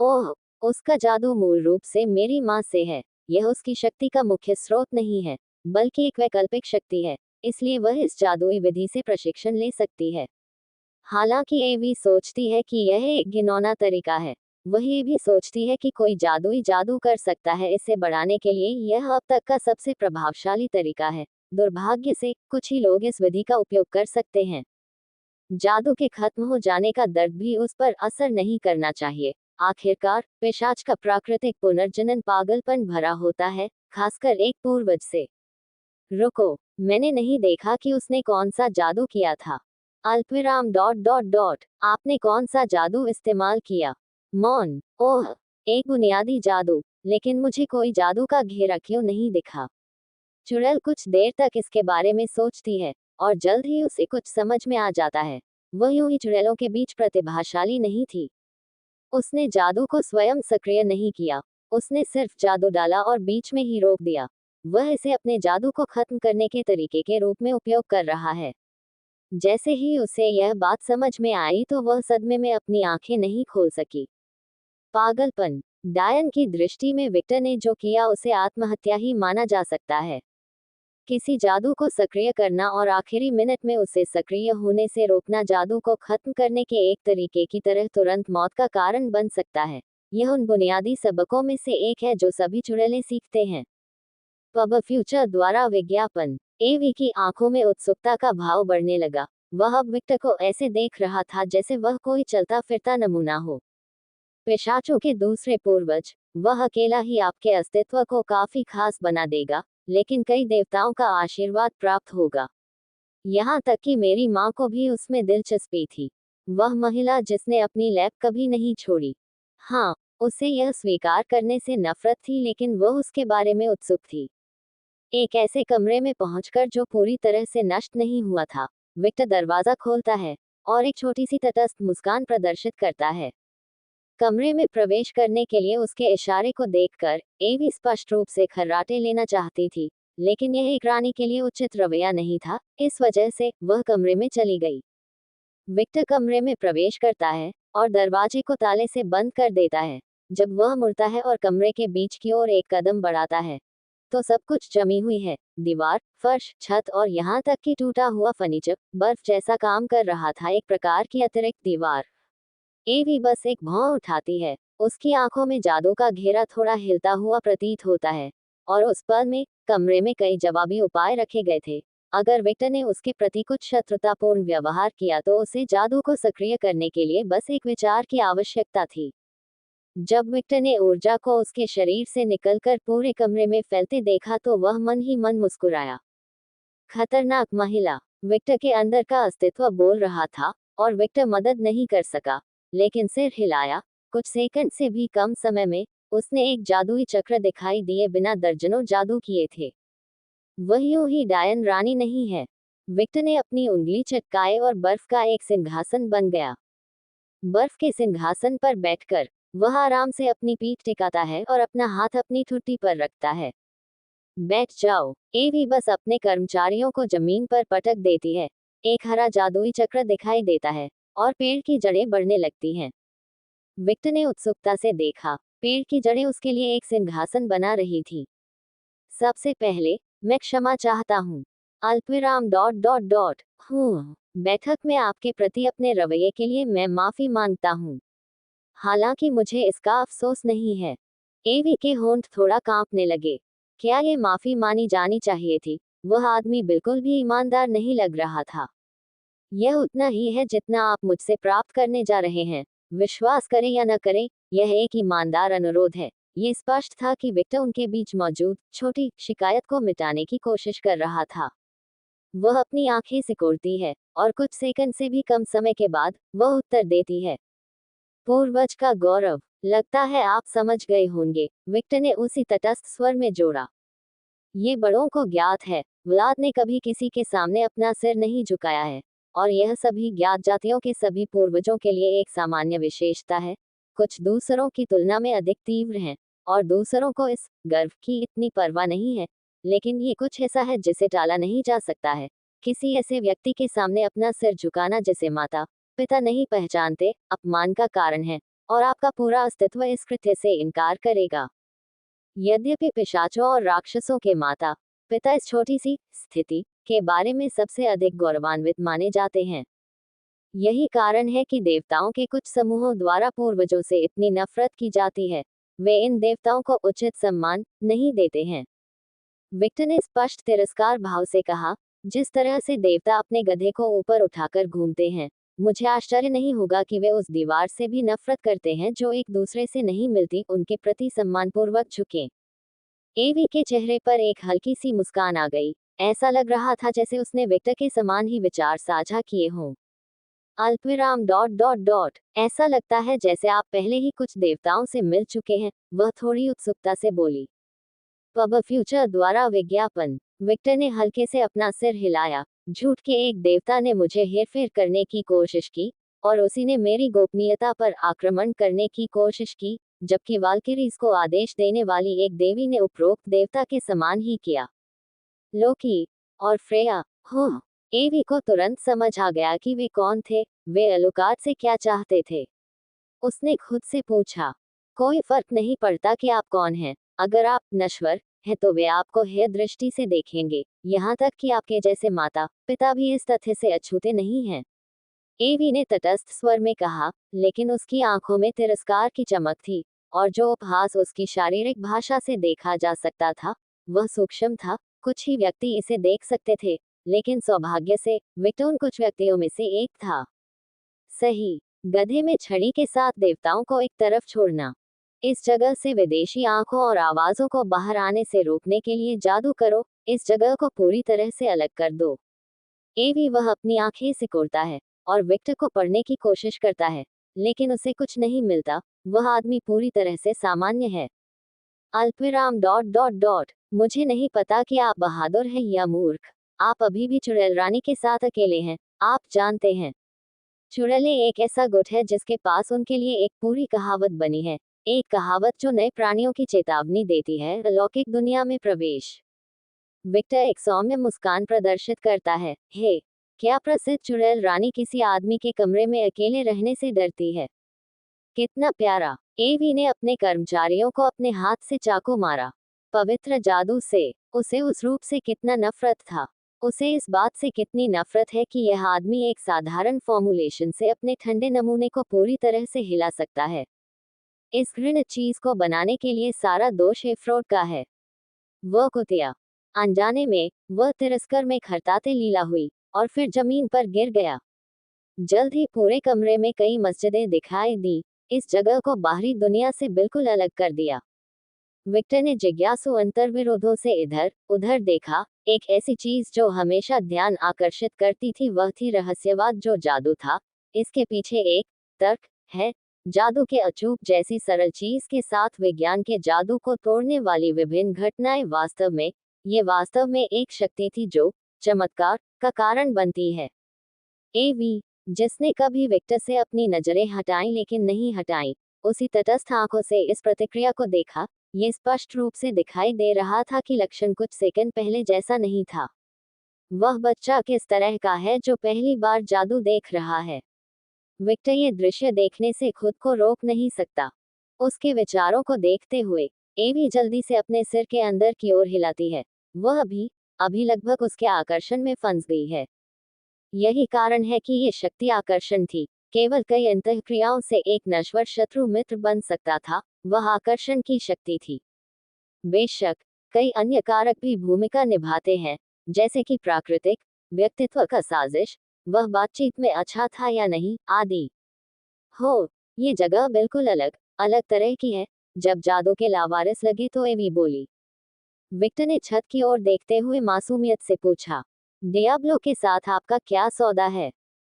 ओह! उसका जादू मूल रूप से मेरी माँ से है। यह उसकी शक्ति का मुख्य स्रोत नहीं है, बल्कि एक वैकल्पिक शक्ति है। इसलिए वह इस जादुई विधि से प्रशिक्षण ले सकती है। हालांकि एवी सोचती है कि यह एक घिनौना तरीका है। वह ये भी सोचती है कि कोई जादुई जादू कर सकता है। इसे बढ़ाने के लिए यह अब तक का सबसे प्रभावशाली तरीका है। दुर्भाग्य से कुछ ही लोग इस विधि का उपयोग कर सकते हैं। जादू के खत्म हो जाने का दर्द भी उस पर असर नहीं करना चाहिए। आखिरकार पिशाच का प्राकृतिक पुनर्जनन पागलपन भरा होता है, खासकर एक पूर्वज से। रुको, मैंने नहीं देखा कि उसने कौन सा जादू किया था। अल्पविराम डॉट डॉट डॉट आपने कौन सा जादू इस्तेमाल किया? मौन। ओह, एक बुनियादी जादू। लेकिन मुझे कोई जादू का घेरा क्यों नहीं दिखा? चुड़ैल कुछ देर तक इसके बारे में सोचती है और जल्द ही उसे कुछ समझ में आ जाता है। वह यूं ही चुड़ैलों के बीच प्रतिभाशाली नहीं थी। उसने जादू को स्वयं सक्रिय नहीं किया। उसने सिर्फ जादू डाला और बीच में ही रोक दिया। वह इसे अपने जादू को खत्म करने के तरीके के रूप में उपयोग कर रहा है। जैसे ही उसे यह बात समझ में आई तो वह सदमे में अपनी आंखें नहीं खोल सकी। पागलपन। डायन की दृष्टि में विक्टर ने जो किया उसे आत्महत्या ही माना जा सकता है। किसी जादू को सक्रिय करना और आखिरी मिनट में उसे सक्रिय होने से रोकना जादू को खत्म करने के एक तरीके की तरह तुरंत मौत का कारण बन सकता है। यह उन बुनियादी सबकों में से एक है जो सभी चुड़ैलें सीखते हैं। पब फ्यूचर द्वारा विज्ञापन। एवी की आंखों में उत्सुकता का भाव बढ़ने लगा। वह अब विक्टर को ऐसे देख रहा था जैसे वह कोई चलता फिरता नमूना हो। पिशाचों के दूसरे पूर्वज। वह अकेला ही आपके अस्तित्व को काफी खास बना देगा, लेकिन कई देवताओं का आशीर्वाद प्राप्त होगा। यहाँ तक कि मेरी माँ को भी उसमें दिलचस्पी थी। वह महिला जिसने अपनी लैब कभी नहीं छोड़ी। हाँ, उसे यह स्वीकार करने से नफरत थी, लेकिन वह उसके बारे में उत्सुक थी। एक ऐसे कमरे में पहुंचकर जो पूरी तरह से नष्ट नहीं हुआ था। विक्टर दरवाजा खोलता है और एक छोटी सी तटस्थ मुस्कान प्रदर्शित करता है। कमरे में प्रवेश करने के लिए उसके इशारे को देखकर एवी स्पष्ट रूप से खर्राटे लेना चाहती थी, लेकिन यह एक रानी के लिए उचित रवैया नहीं था। इस वजह से वह कमरे में चली गई। विक्टर कमरे में प्रवेश करता है और दरवाजे को ताले से बंद कर देता है। जब वह मुड़ता है और कमरे के बीच की ओर एक कदम बढ़ाता है तो सब कुछ जमी हुई है। दीवार, फर्श, छत और यहाँ तक कि टूटा हुआ फर्नीचर बर्फ जैसा काम कर रहा था, एक प्रकार की अतिरिक्त दीवार। एवी बस एक भौं उठाती है। उसकी आंखों में जादू का घेरा थोड़ा हिलता हुआ प्रतीत होता है और उस पल में कमरे में कई जवाबी उपाय रखे गए थे। अगर विक्टर ने उसके प्रति कुछ शत्रुतापूर्ण व्यवहार किया तो उसे जादू को सक्रिय करने के लिए बस एक विचार की आवश्यकता थी। जब विक्टर ने ऊर्जा को उसके शरीर से निकलकर पूरे कमरे में फैलते देखा तो वह मन ही मन मुस्कुराया। खतरनाक महिला। विक्टर के अंदर का अस्तित्व बोल रहा था और विक्टर मदद नहीं कर सका, लेकिन सिर हिलाया। कुछ सेकंड से भी कम समय में उसने एक जादुई चक्र दिखाई दिए बिना दर्जनों जादू किए थे। वह यूं ही डायन रानी नहीं है। विक्टर ने अपनी उंगली चटकाए और बर्फ का एक सिंहासन बन गया। बर्फ के सिंहासन पर बैठकर वह आराम से अपनी पीठ टिकाता है और अपना हाथ अपनी ठुड्डी पर रखता है। बैठ जाओ। एवी बस अपने कर्मचारियों को जमीन पर पटक देती है। एक हरा जादुई चक्र दिखाई देता है और पेड़ की जड़ें बढ़ने लगती हैं। विक्टर ने उत्सुकता से देखा। पेड़ की जड़ें उसके लिए एक सिंहासन बना रही थी। सबसे पहले मैं क्षमा चाहता हूँ। अल्पविराम डॉट डॉट डॉट हूँ। बैठक में आपके प्रति अपने रवैये के लिए मैं माफी मांगता हूँ। हालांकि मुझे इसका अफसोस नहीं है। एवी के होंठ थोड़ा कांपने लगे। क्या ये माफी मानी जानी चाहिए थी? वह आदमी बिल्कुल भी ईमानदार नहीं लग रहा था। यह उतना ही है जितना आप मुझसे प्राप्त करने जा रहे हैं। विश्वास करें या न करें, यह एक ईमानदार अनुरोध है। ये स्पष्ट था कि विक्टर उनके बीच मौजूद छोटी शिकायत को मिटाने की कोशिश कर रहा था। वह अपनी आंखें सिकोड़ती है और कुछ सेकंड से भी कम समय के बाद वह उत्तर देती है। पूर्वज का गौरव। लगता है आप समझ गए होंगे, विक्टर ने उसी तटस्थ स्वर में जोड़ा। ये बड़ों को ज्ञात है, व्लाद ने कभी किसी के सामने अपना सिर नहीं झुकाया है, और यह सभी ज्ञात जातियों के सभी पूर्वजों के लिए एक सामान्य विशेषता है। कुछ दूसरों की तुलना में अधिक तीव्र हैं, और दूसरों को इस गर्व की इतनी परवाह नहीं है, लेकिन ये कुछ ऐसा है जिसे टाला नहीं जा सकता है। किसी ऐसे व्यक्ति के सामने अपना सिर झुकाना जिसे माता पिता नहीं पहचानते, अपमान का कारण है, और आपका पूरा अस्तित्व इस कृत्य से इनकार करेगा। यद्यपि पिशाचों और राक्षसों के माता पिता इस छोटी सी स्थिति के बारे में सबसे अधिक गौरवान्वित माने जाते हैं। यही कारण है कि देवताओं के कुछ समूहों द्वारा पूर्वजों से इतनी नफरत की जाती है। वे इन देवताओं को उचित सम्मान नहीं देते हैं। विक्टर ने स्पष्ट तिरस्कार भाव से कहा, जिस तरह से देवता अपने गधे को ऊपर उठाकर घूमते हैं, मुझे आश्चर्य नहीं होगा कि वे उस दीवार से भी नफरत करते हैं जो एक दूसरे से नहीं मिलती उनके प्रति सम्मानपूर्वक झुके। एवी के चेहरे पर एक हल्की सी मुस्कान आ गई। ऐसा लग रहा था जैसे उसने विक्टर के समान ही विचार साझा किए हों। अल्पविराम डॉट डॉट डॉट ऐसा लगता है जैसे आप पहले ही कुछ देवताओं से मिल चुके हैं, वह थोड़ी उत्सुकता से बोली। पब फ्यूचर द्वारा विज्ञापन। विक्टर ने हल्के से अपना सिर हिलाया। झूठ के एक देवता ने मुझे हेरफेर करने की कोशिश की, और उसी ने मेरी गोपनीयता पर आक्रमण करने की कोशिश की, जबकि वाल्किरीज को आदेश देने वाली एक देवी ने उपरोक्त देवता के समान ही किया। लोकी और फ्रेया। हो, एवी को तुरंत समझ आ गया कि वे कौन थे, वे अलुकार्ड से क्या चाहते थे। उसने खुद से पूछा, कोई फर्क नहीं पड़ता कि आप कौन हैं, अगर आप नश्वर हैं तो वे आपको हेय दृष्टि से देखेंगे, यहाँ तक कि आपके जैसे माता पिता भी इस तथ्य से अछूते नहीं हैं। एवी ने तटस्थ स्वर में कहा, लेकिन उसकी आंखों में तिरस्कार की चमक थी, और जो उपहास उसकी शारीरिक भाषा से देखा जा सकता था, वह सूक्ष्म था। कुछ ही व्यक्ति इसे देख सकते थे, लेकिन सौभाग्य से विक्टर उन कुछ व्यक्तियों में से एक था। सही, गधे में छड़ी के साथ देवताओं को एक तरफ छोड़ना। इस जगह से विदेशी आंखों और आवाजों को बाहर आने से रोकने के लिए जादू करो, इस जगह को पूरी तरह से अलग कर दो। एवी वह अपनी आंखें सिकोड़ता है, और विक्टर को पढ़ने की कोशिश करता है, लेकिन उसे कुछ नहीं मिलता। वह आदमी पूरी तरह से सामान्य है। अल्पविराम डॉट डॉट डॉट मुझे नहीं पता कि आप बहादुर हैं या मूर्ख। आप अभी भी चुड़ैल रानी के साथ अकेले हैं, आप जानते हैं। चुड़ैलें एक ऐसा गुट है जिसके पास उनके लिए एक पूरी कहावत बनी है, एक कहावत जो नए प्राणियों की चेतावनी देती है अलौकिक दुनिया में प्रवेश। विक्टर एक सौम्य मुस्कान प्रदर्शित करता है। हे, क्या प्रसिद्ध चुड़ैल रानी किसी आदमी के कमरे में अकेले रहने से डरती है? कितना प्यारा। एवी ने अपने कर्मचारियों को अपने हाथ से चाकू मारा। पवित्र जादू से उसे उस रूप से कितना नफरत था। उसे इस बात से कितनी नफरत है कि यह आदमी एक साधारण फॉर्मुलेशन से अपने ठंडे नमूने को पूरी तरह से हिला सकता है। इस घृणित चीज को बनाने के लिए सारा दोष एफ्रोड का है। वह कुतिया। अनजाने में वह तिरस्कार में खरताते लीला हुई, और फिर जमीन पर गिर गया। जल्द ही पूरे कमरे में कई मस्जिदें दिखाई दी, इस जगह को बाहरी दुनिया से बिल्कुल अलग कर दिया। विक्टर ने जिज्ञासु अंतर्विरोधों से इधर उधर देखा। एक ऐसी चीज जो हमेशा ध्यान आकर्षित करती थी वह थी रहस्यवाद जो जादू था। इसके पीछे एक तर्क है। जादू के अचूक जैसी सरल चीज के साथ विज्ञान के जादू को तोड़ने वाली विभिन्न घटनाएं वास्तव में एक शक्ति थी जो चमत्कार का कारण बनती है। एवी, जिसने कभी विक्टर से अपनी नजरें हटाई लेकिन नहीं हटाई, उसी तटस्थ आंखों से इस प्रतिक्रिया को देखा। ये स्पष्ट रूप से दिखाई दे रहा था कि लक्षण कुछ सेकंड पहले जैसा नहीं था। वह बच्चा किस तरह का है जो पहली बार जादू देख रहा है। विक्टर ये दृश्य देखने से खुद को रोक नहीं सकता। उसके विचारों को देखते हुए एवी जल्दी से अपने सिर के अंदर की ओर हिलाती है। वह अभी लगभग उसके आकर्षण में फंस गई है। यही कारण है कि ये शक्ति आकर्षण थी। केवल कई अंतःक्रियाओं से एक नश्वर शत्रु मित्र बन सकता था, वह आकर्षण की शक्ति थी। बेशक कई अन्य कारक भी भूमिका निभाते हैं, जैसे कि प्राकृतिक व्यक्तित्व का साजिश, वह बातचीत में अच्छा था या नहीं, आदि। हो, ये जगह बिल्कुल अलग अलग तरह की है। जब जादू के लावारिस लगे तो एवी बोली। विक्टर ने छत की ओर देखते हुए मासूमियत से पूछा, डियाब्लो के साथ आपका क्या सौदा है?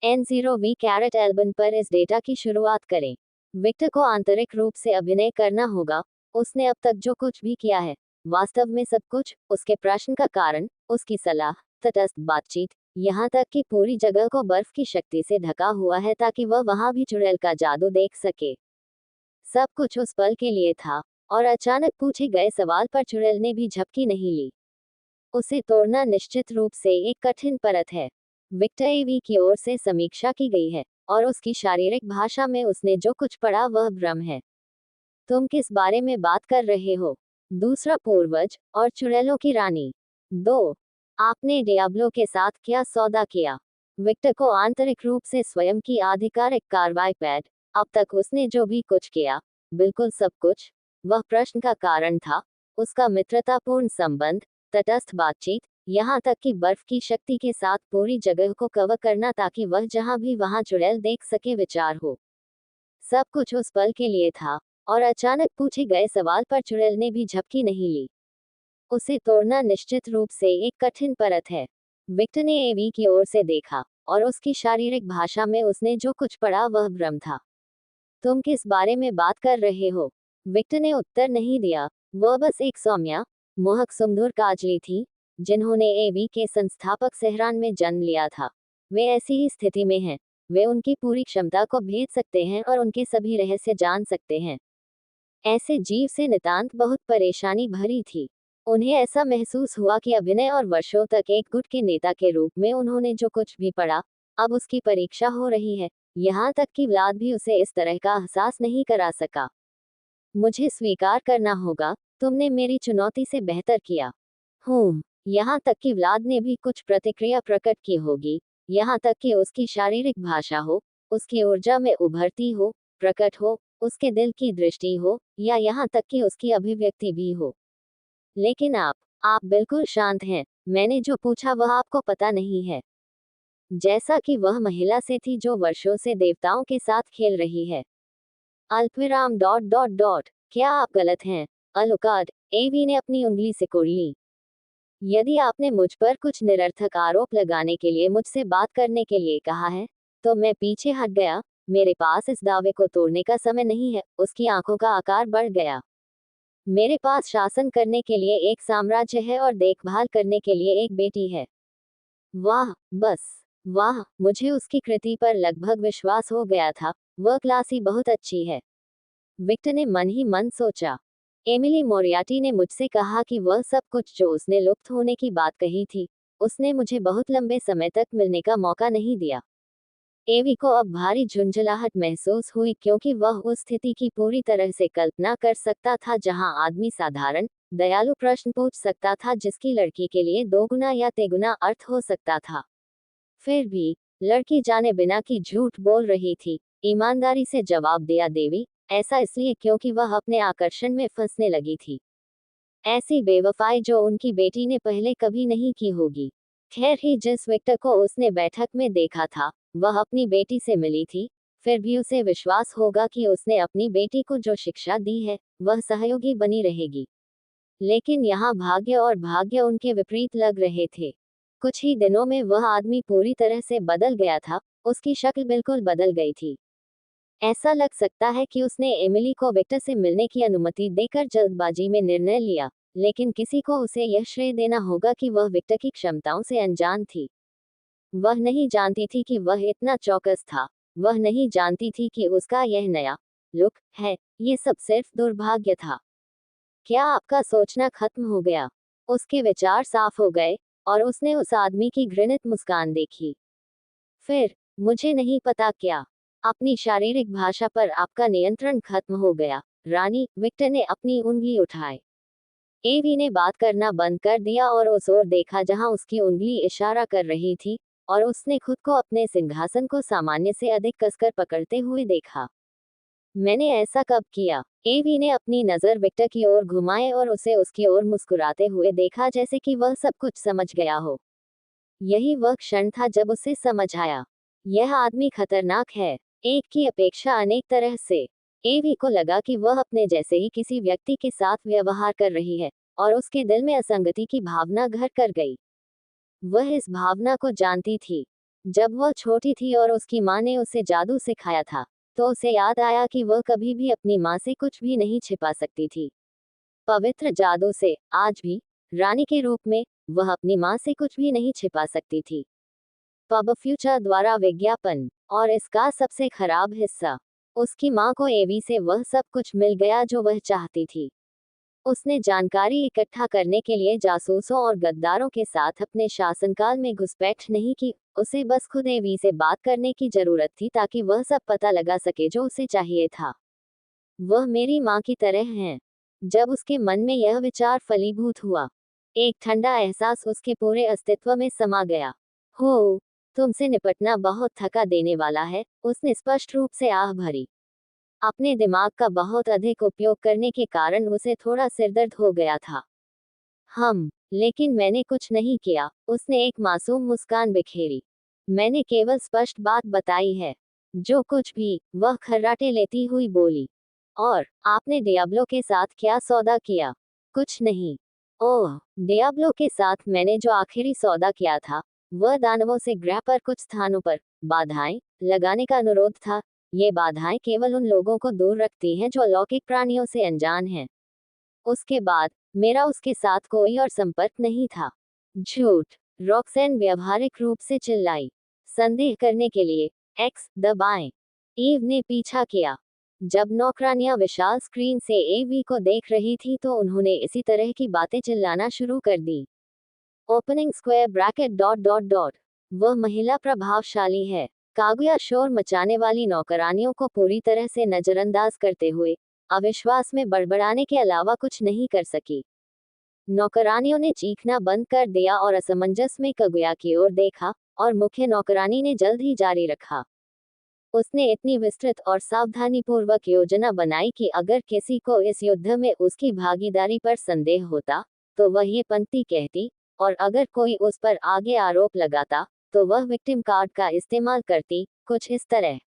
N0V कैरेट एल्बन पर इस डेटा की शुरुआत करें। विक्टर को आंतरिक रूप से अभिनय करना होगा। उसने अब तक जो कुछ भी किया है, वास्तव में सब कुछ, उसके प्रश्न का कारण, उसकी सलाह, तटस्थ बातचीत, यहाँ तक कि पूरी जगह को बर्फ की शक्ति से ढका हुआ है ताकि वह वहां भी चुड़ैल का जादू देख सके। सब कुछ उस पल के लिए था, और अचानक पूछे गए सवाल पर चुड़ैल ने भी झपकी नहीं ली। उसे तोड़ना निश्चित रूप से एक कठिन परत है। विक्टर एवी की ओर से समीक्षा की गई है, और उसकी शारीरिक भाषा में उसने जो कुछ पढ़ा वह भ्रम है। तुम किस बारे में बात कर रहे हो? दूसरा पूर्वज और चुड़ैलों की रानी। 2. आपने डियाब्लो के साथ क्या सौदा किया? विक्टर को आंतरिक रूप से स्वयं की आधिकारिक कार्रवाई पैड। अब तक उसने जो भी कुछ किया, बिल्कुल सब कुछ, वह प्रश्न का कारण था। उसका मित्रतापूर्ण संबंध, तटस्थ बातचीत, यहाँ तक कि बर्फ की शक्ति के साथ पूरी जगह को कवर करना ताकि वह जहाँ भी वहाँ चुड़ैल देख सके विचार हो। सब कुछ उस पल के लिए था, और अचानक पूछे गए सवाल पर चुड़ैल ने भी झपकी नहीं ली। उसे तोड़ना निश्चित रूप से एक कठिन परत है। विक्टर ने एवी की ओर से देखा, और उसकी शारीरिक भाषा में उसने जो कुछ पढ़ा वह भ्रम था। तुम किस बारे में बात कर रहे हो? विक्टर ने उत्तर नहीं दिया। वह बस एक सौम्या, मोहक सुमधुर काजली थी, जिन्होंने एवी के संस्थापक सहरान में जन्म लिया था। वे ऐसी ही स्थिति में हैं। वे उनकी पूरी क्षमता को भेद सकते हैं और उनके सभी रहस्य जान सकते हैं। ऐसे जीव से नितांत बहुत परेशानी भरी थी। उन्हें ऐसा महसूस हुआ कि अभिनय और वर्षों तक एक गुट के नेता के रूप में उन्होंने जो कुछ भी पढ़ा, अब उसकी परीक्षा हो रही है। यहाँ तक कि व्लाद भी उसे इस तरह का एहसास नहीं करा सका। मुझे स्वीकार करना होगा, तुमने मेरी चुनौती से बेहतर किया। यहाँ तक कि व्लाद ने भी कुछ प्रतिक्रिया प्रकट की होगी, यहाँ तक कि उसकी शारीरिक भाषा हो, उसकी ऊर्जा में उभरती हो, प्रकट हो, उसके दिल की दृष्टि हो, या यहाँ तक कि उसकी अभिव्यक्ति भी हो। लेकिन आप बिल्कुल शांत हैं। मैंने जो पूछा वह आपको पता नहीं है। जैसा कि वह महिला से थी जो वर्षों से देवताओं के साथ खेल रही है। अल्पविराम डॉट डॉट डॉट क्या आप गलत हैं? अलुकाड, एवी ने अपनी उंगली से कुड़ ली। यदि आपने मुझ पर कुछ निरर्थक आरोप लगाने के लिए मुझसे बात करने के लिए कहा है, तो मैं पीछे हट गया। मेरे पास इस दावे को तोड़ने का समय नहीं है। उसकी आंखों का आकार बढ़ गया। मेरे पास शासन करने के लिए एक साम्राज्य है और देखभाल करने के लिए एक बेटी है। वाह, बस वाह, मुझे उसकी कृति पर लगभग विश्वास हो गया था। वह क्लासी बहुत अच्छी है। विक्टर ने मन ही मन सोचा। एमिली मोरियाटी ने मुझसे कहा कि वह सब कुछ जो उसने लुप्त होने की बात कही थी, उसने मुझे बहुत लंबे समय तक मिलने का मौका नहीं दिया। एवी को अब भारी झुंझलाहट महसूस हुई क्योंकि वह उस स्थिति की पूरी तरह से कल्पना कर सकता था जहां आदमी साधारण, दयालु प्रश्न पूछ सकता था जिसकी लड़की के लिए दोगुना या तेगुना अर्थ हो सकता था। फिर भी लड़की जाने बिना कि झूठ बोल रही थी। ईमानदारी से जवाब दिया देवी, ऐसा इसलिए क्योंकि वह अपने आकर्षण में फंसने लगी थी। ऐसी बेवफाई जो उनकी बेटी ने पहले कभी नहीं की होगी। खैर ही जिस विक्टर को उसने बैठक में देखा था, वह अपनी बेटी से मिली थी। फिर भी उसे विश्वास होगा कि उसने अपनी बेटी को जो शिक्षा दी है, वह सहयोगी बनी रहेगी। लेकिन यहाँ भाग्य और भाग्य उनके विपरीत लग रहे थे। कुछ ही दिनों में वह आदमी पूरी तरह से बदल गया था। उसकी शक्ल बिल्कुल बदल गई थी। ऐसा लग सकता है कि उसने एमिली को विक्टर से मिलने की अनुमति देकर जल्दबाजी में निर्णय लिया, लेकिन किसी को उसे यह श्रेय देना होगा कि वह विक्टर की क्षमताओं से अनजान थी। वह नहीं जानती थी कि वह इतना चौकस था। वह नहीं जानती थी कि उसका यह नया लुक है। ये सब सिर्फ दुर्भाग्य था। क्या आपका सोचना खत्म हो गया? उसके विचार साफ हो गए, और उसने उस आदमी की घृणित मुस्कान देखी। फिर, मुझे नहीं पता क्या, अपनी शारीरिक भाषा पर आपका नियंत्रण खत्म हो गया। रानी, विक्टर ने अपनी उंगली उठाई। एवी ने बात करना बंद कर दिया और उस ओर देखा जहां उसकी उंगली इशारा कर रही थी, और उसने खुद को अपने सिंहासन को सामान्य से अधिक कसकर पकड़ते हुए देखा। मैंने ऐसा कब किया? एवी ने अपनी नजर विक्टर की ओर घुमाए और उसे उसकी ओर मुस्कुराते हुए देखा, जैसे कि वह सब कुछ समझ गया हो। यही वह क्षण था जब उसे समझ आया, यह आदमी खतरनाक है, एक की अपेक्षा अनेक तरह से। एवी को लगा कि वह अपने जैसे ही किसी व्यक्ति के साथ व्यवहार कर रही है, और उसके दिल में असंगति की भावना घर कर गई। वह इस भावना को जानती थी। जब वह छोटी थी और उसकी माँ ने उसे जादू सिखाया था, तो उसे याद आया कि वह कभी भी अपनी माँ से कुछ भी नहीं छिपा सकती थी। पवित्र जादू से, आज भी, रानी के रूप में, वह अपनी माँ से कुछ भी नहीं छिपा सकती थी। पब फ्यूचर द्वारा विज्ञापन, और इसका सबसे खराब हिस्सा, उसकी माँ को एवी से वह सब कुछ मिल गया जो वह चाहती थी। उसने जानकारी इकट्ठा करने के लिए जासूसों और गद्दारों के साथ अपने शासनकाल में घुसपैठ नहीं की, उसे बस खुद एवी से बात करने की जरूरत थी ताकि वह सब पता लगा सके जो उसे चाहिए था। वह मेरी माँ की तरह हैं। जब उसके मन में यह विचार फलीभूत हुआ, एक ठंडा एहसास उसके पूरे अस्तित्व में समा गया। हो, तुमसे निपटना बहुत थका देने वाला है, उसने स्पष्ट रूप से आह भरी। अपने दिमाग का बहुत अधिक उपयोग करने के कारण उसे थोड़ा सिरदर्द हो गया था। लेकिन मैंने कुछ नहीं किया, उसने एक मासूम मुस्कान बिखेरी। मैंने केवल स्पष्ट बात बताई है। जो कुछ भी, वह खर्राटे लेती हुई बोली। और आपने डियाब्लो के साथ क्या सौदा किया? कुछ नहीं। ओह, डियाब्लो के साथ मैंने जो आखिरी सौदा किया था, वह दानवों से ग्रह पर कुछ स्थानों पर बाधाएं लगाने का अनुरोध था। ये बाधाएं केवल उन लोगों को दूर रखती हैं जो अलौकिक प्राणियों से अनजान हैं। उसके बाद मेरा उसके साथ कोई और संपर्क नहीं था। झूठ, रॉक्सैन व्यावहारिक रूप से चिल्लाई। संदेह करने के लिए एक्स दबाएं। ईव ने पीछा किया। जब नौकरानियां विशाल स्क्रीन से एवी को देख रही थी तो उन्होंने इसी तरह की बातें चिल्लाना शुरू कर दी। Opening square bracket dot dot dot. वह महिला प्रभावशाली है। कागुया शोर मचाने वाली नौकरानियों को पूरी तरह से नजरअंदाज करते हुए अविश्वास में बड़बड़ाने के अलावा कुछ नहीं कर सकी। नौकरानियों ने चीखना बंद कर दिया और असमंजस में कागुया की ओर देखा, और मुख्य नौकरानी ने जल्द ही जारी रखा। उसने इतनी विस्तृत और सावधानीपूर्वक योजना बनाई कि अगर किसी को इस युद्ध में उसकी भागीदारी पर संदेह होता, तो वह ये पंक्ति कहती, और अगर कोई उस पर आगे आरोप लगाता, तो वह विक्टिम कार्ड का इस्तेमाल करती, कुछ इस तरह।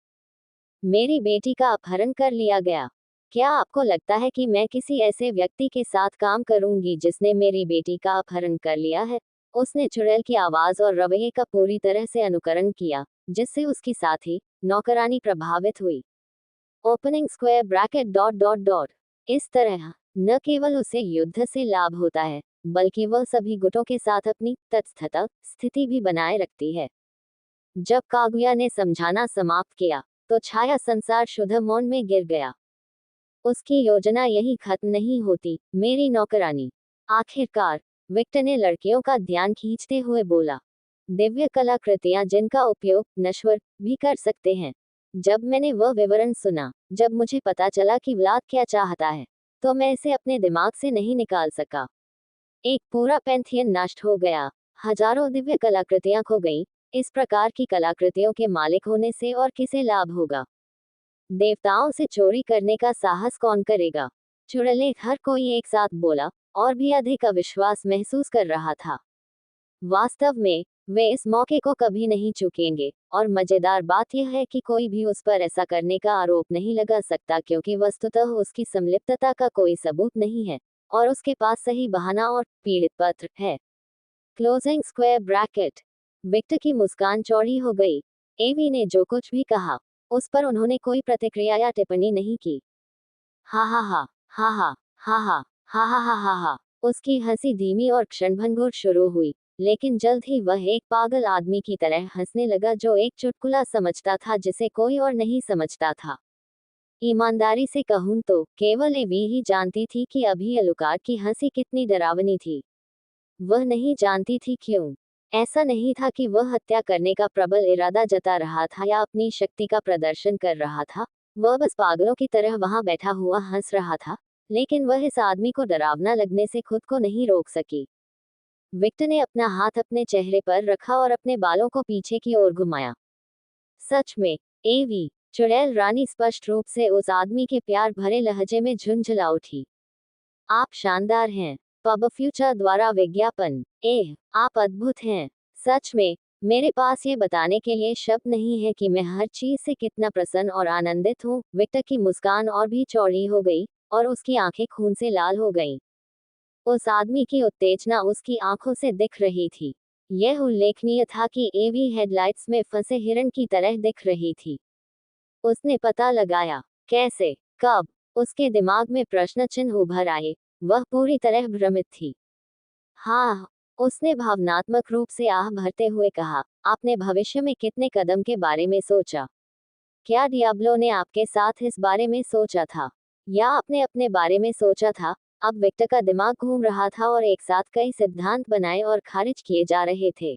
मेरी बेटी का अपहरण कर लिया गया। क्या आपको लगता है कि मैं किसी ऐसे व्यक्ति के साथ काम करूंगी जिसने मेरी बेटी का अपहरण कर लिया है? उसने चुड़ैल की आवाज और रवैये का पूरी तरह से अनुकरण किया, जिससे उसकी साथी नौकरानी प्रभावित हुई। Opening square bracket dot dot dot. इस तरह न केवल उसे युद्ध से लाभ होता है, बल्कि वह सभी गुटों के साथ अपनी तटस्थता स्थिति भी बनाए रखती है। जब कागुया ने समझाना समाप्त किया, तो छाया संसार शुद्ध मौन में गिर गया। उसकी योजना यही खत्म नहीं होती, मेरी नौकरानी। आखिरकार विक्टर ने लड़कियों का ध्यान खींचते हुए बोला। दिव्य कलाकृतियां जिनका उपयोग नश्वर भी कर सकते हैं। जब मैंने वह विवरण सुना, जब मुझे पता चला कि व्लाद क्या चाहता है, तो मैं इसे अपने दिमाग से नहीं निकाल सका। एक पूरा पैंथियन नष्ट हो गया, हजारों दिव्य कलाकृतियां खो गईं। इस प्रकार की कलाकृतियों के मालिक होने से और किसे लाभ होगा? देवताओं से चोरी करने का साहस कौन करेगा? चुड़ैलें, हर कोई एक साथ बोला, और भी अधिक अविश्वास महसूस कर रहा था। वास्तव में वे इस मौके को कभी नहीं चूकेंगे, और मजेदार बात यह है कि कोई भी उस पर ऐसा करने का आरोप नहीं लगा सकता क्योंकि वस्तुतः उसकी संलिप्तता का कोई सबूत नहीं है, और उसके पास सही बहाना और पीड़ित पत्र है। Closing square bracket. विक्टर की मुस्कान चौड़ी हो गई। एवी ने जो कुछ भी कहा, उस पर उन्होंने कोई प्रतिक्रिया या टिप्पणी नहीं की। हा हा हा हा हा हा हा हा हा हा हा हा। उसकी हंसी धीमी और क्षणभंगुर शुरू हुई, लेकिन जल्द ही वह एक पागल आदमी की तरह हंसने लगा जो एक चुटकुला समझता था जिसे कोई और नहीं समझता था। ईमानदारी से कहूं तो केवल एवी ही जानती थी कि अभी अलुकार की हंसी कितनी डरावनी थी। वह नहीं जानती थी क्यों। ऐसा नहीं था कि वह हत्या करने का प्रबल इरादा जता रहा था या अपनी शक्ति का प्रदर्शन कर रहा था, वह बस पागलों की तरह वहां बैठा हुआ हंस रहा था, लेकिन वह इस आदमी को डरावना लगने से खुद को नहीं रोक सकी। विक्टर ने अपना हाथ अपने चेहरे पर रखा और अपने बालों को पीछे की ओर घुमाया। सच में, एवी, चुड़ैल रानी स्पष्ट रूप से उस आदमी के प्यार भरे लहजे में झुंझला उठी। आप शानदार हैं। पब फ्यूचर द्वारा विज्ञापन। आप अद्भुत हैं। सच में, मेरे पास ये बताने के लिए शब्द नहीं है कि मैं हर चीज से कितना प्रसन्न और आनंदित हूँ। विक्टर की मुस्कान और भी चौड़ी हो गई और उसकी आंखें खून से लाल हो गईं। उस आदमी की उत्तेजना उसकी आंखों से दिख रही थी। यह उल्लेखनीय था कि एवी हेडलाइट्स में फंसे हिरण की तरह दिख रही थी। उसने पता लगाया, कैसे, कब, उसके दिमाग में प्रश्न चिन्ह उभर आए। वह पूरी तरह भ्रमित थी। हाँ, उसने भावनात्मक रूप से आह भरते हुए कहा, आपने भविष्य में कितने कदम के बारे में सोचा? क्या डियाब्लो ने आपके साथ इस बारे में सोचा था? या आपने अपने बारे में सोचा था? अब विक्टर का दिमाग घूम रहा था और एक साथ कई सिद्धांत बनाए और खारिज किए जा रहे थे।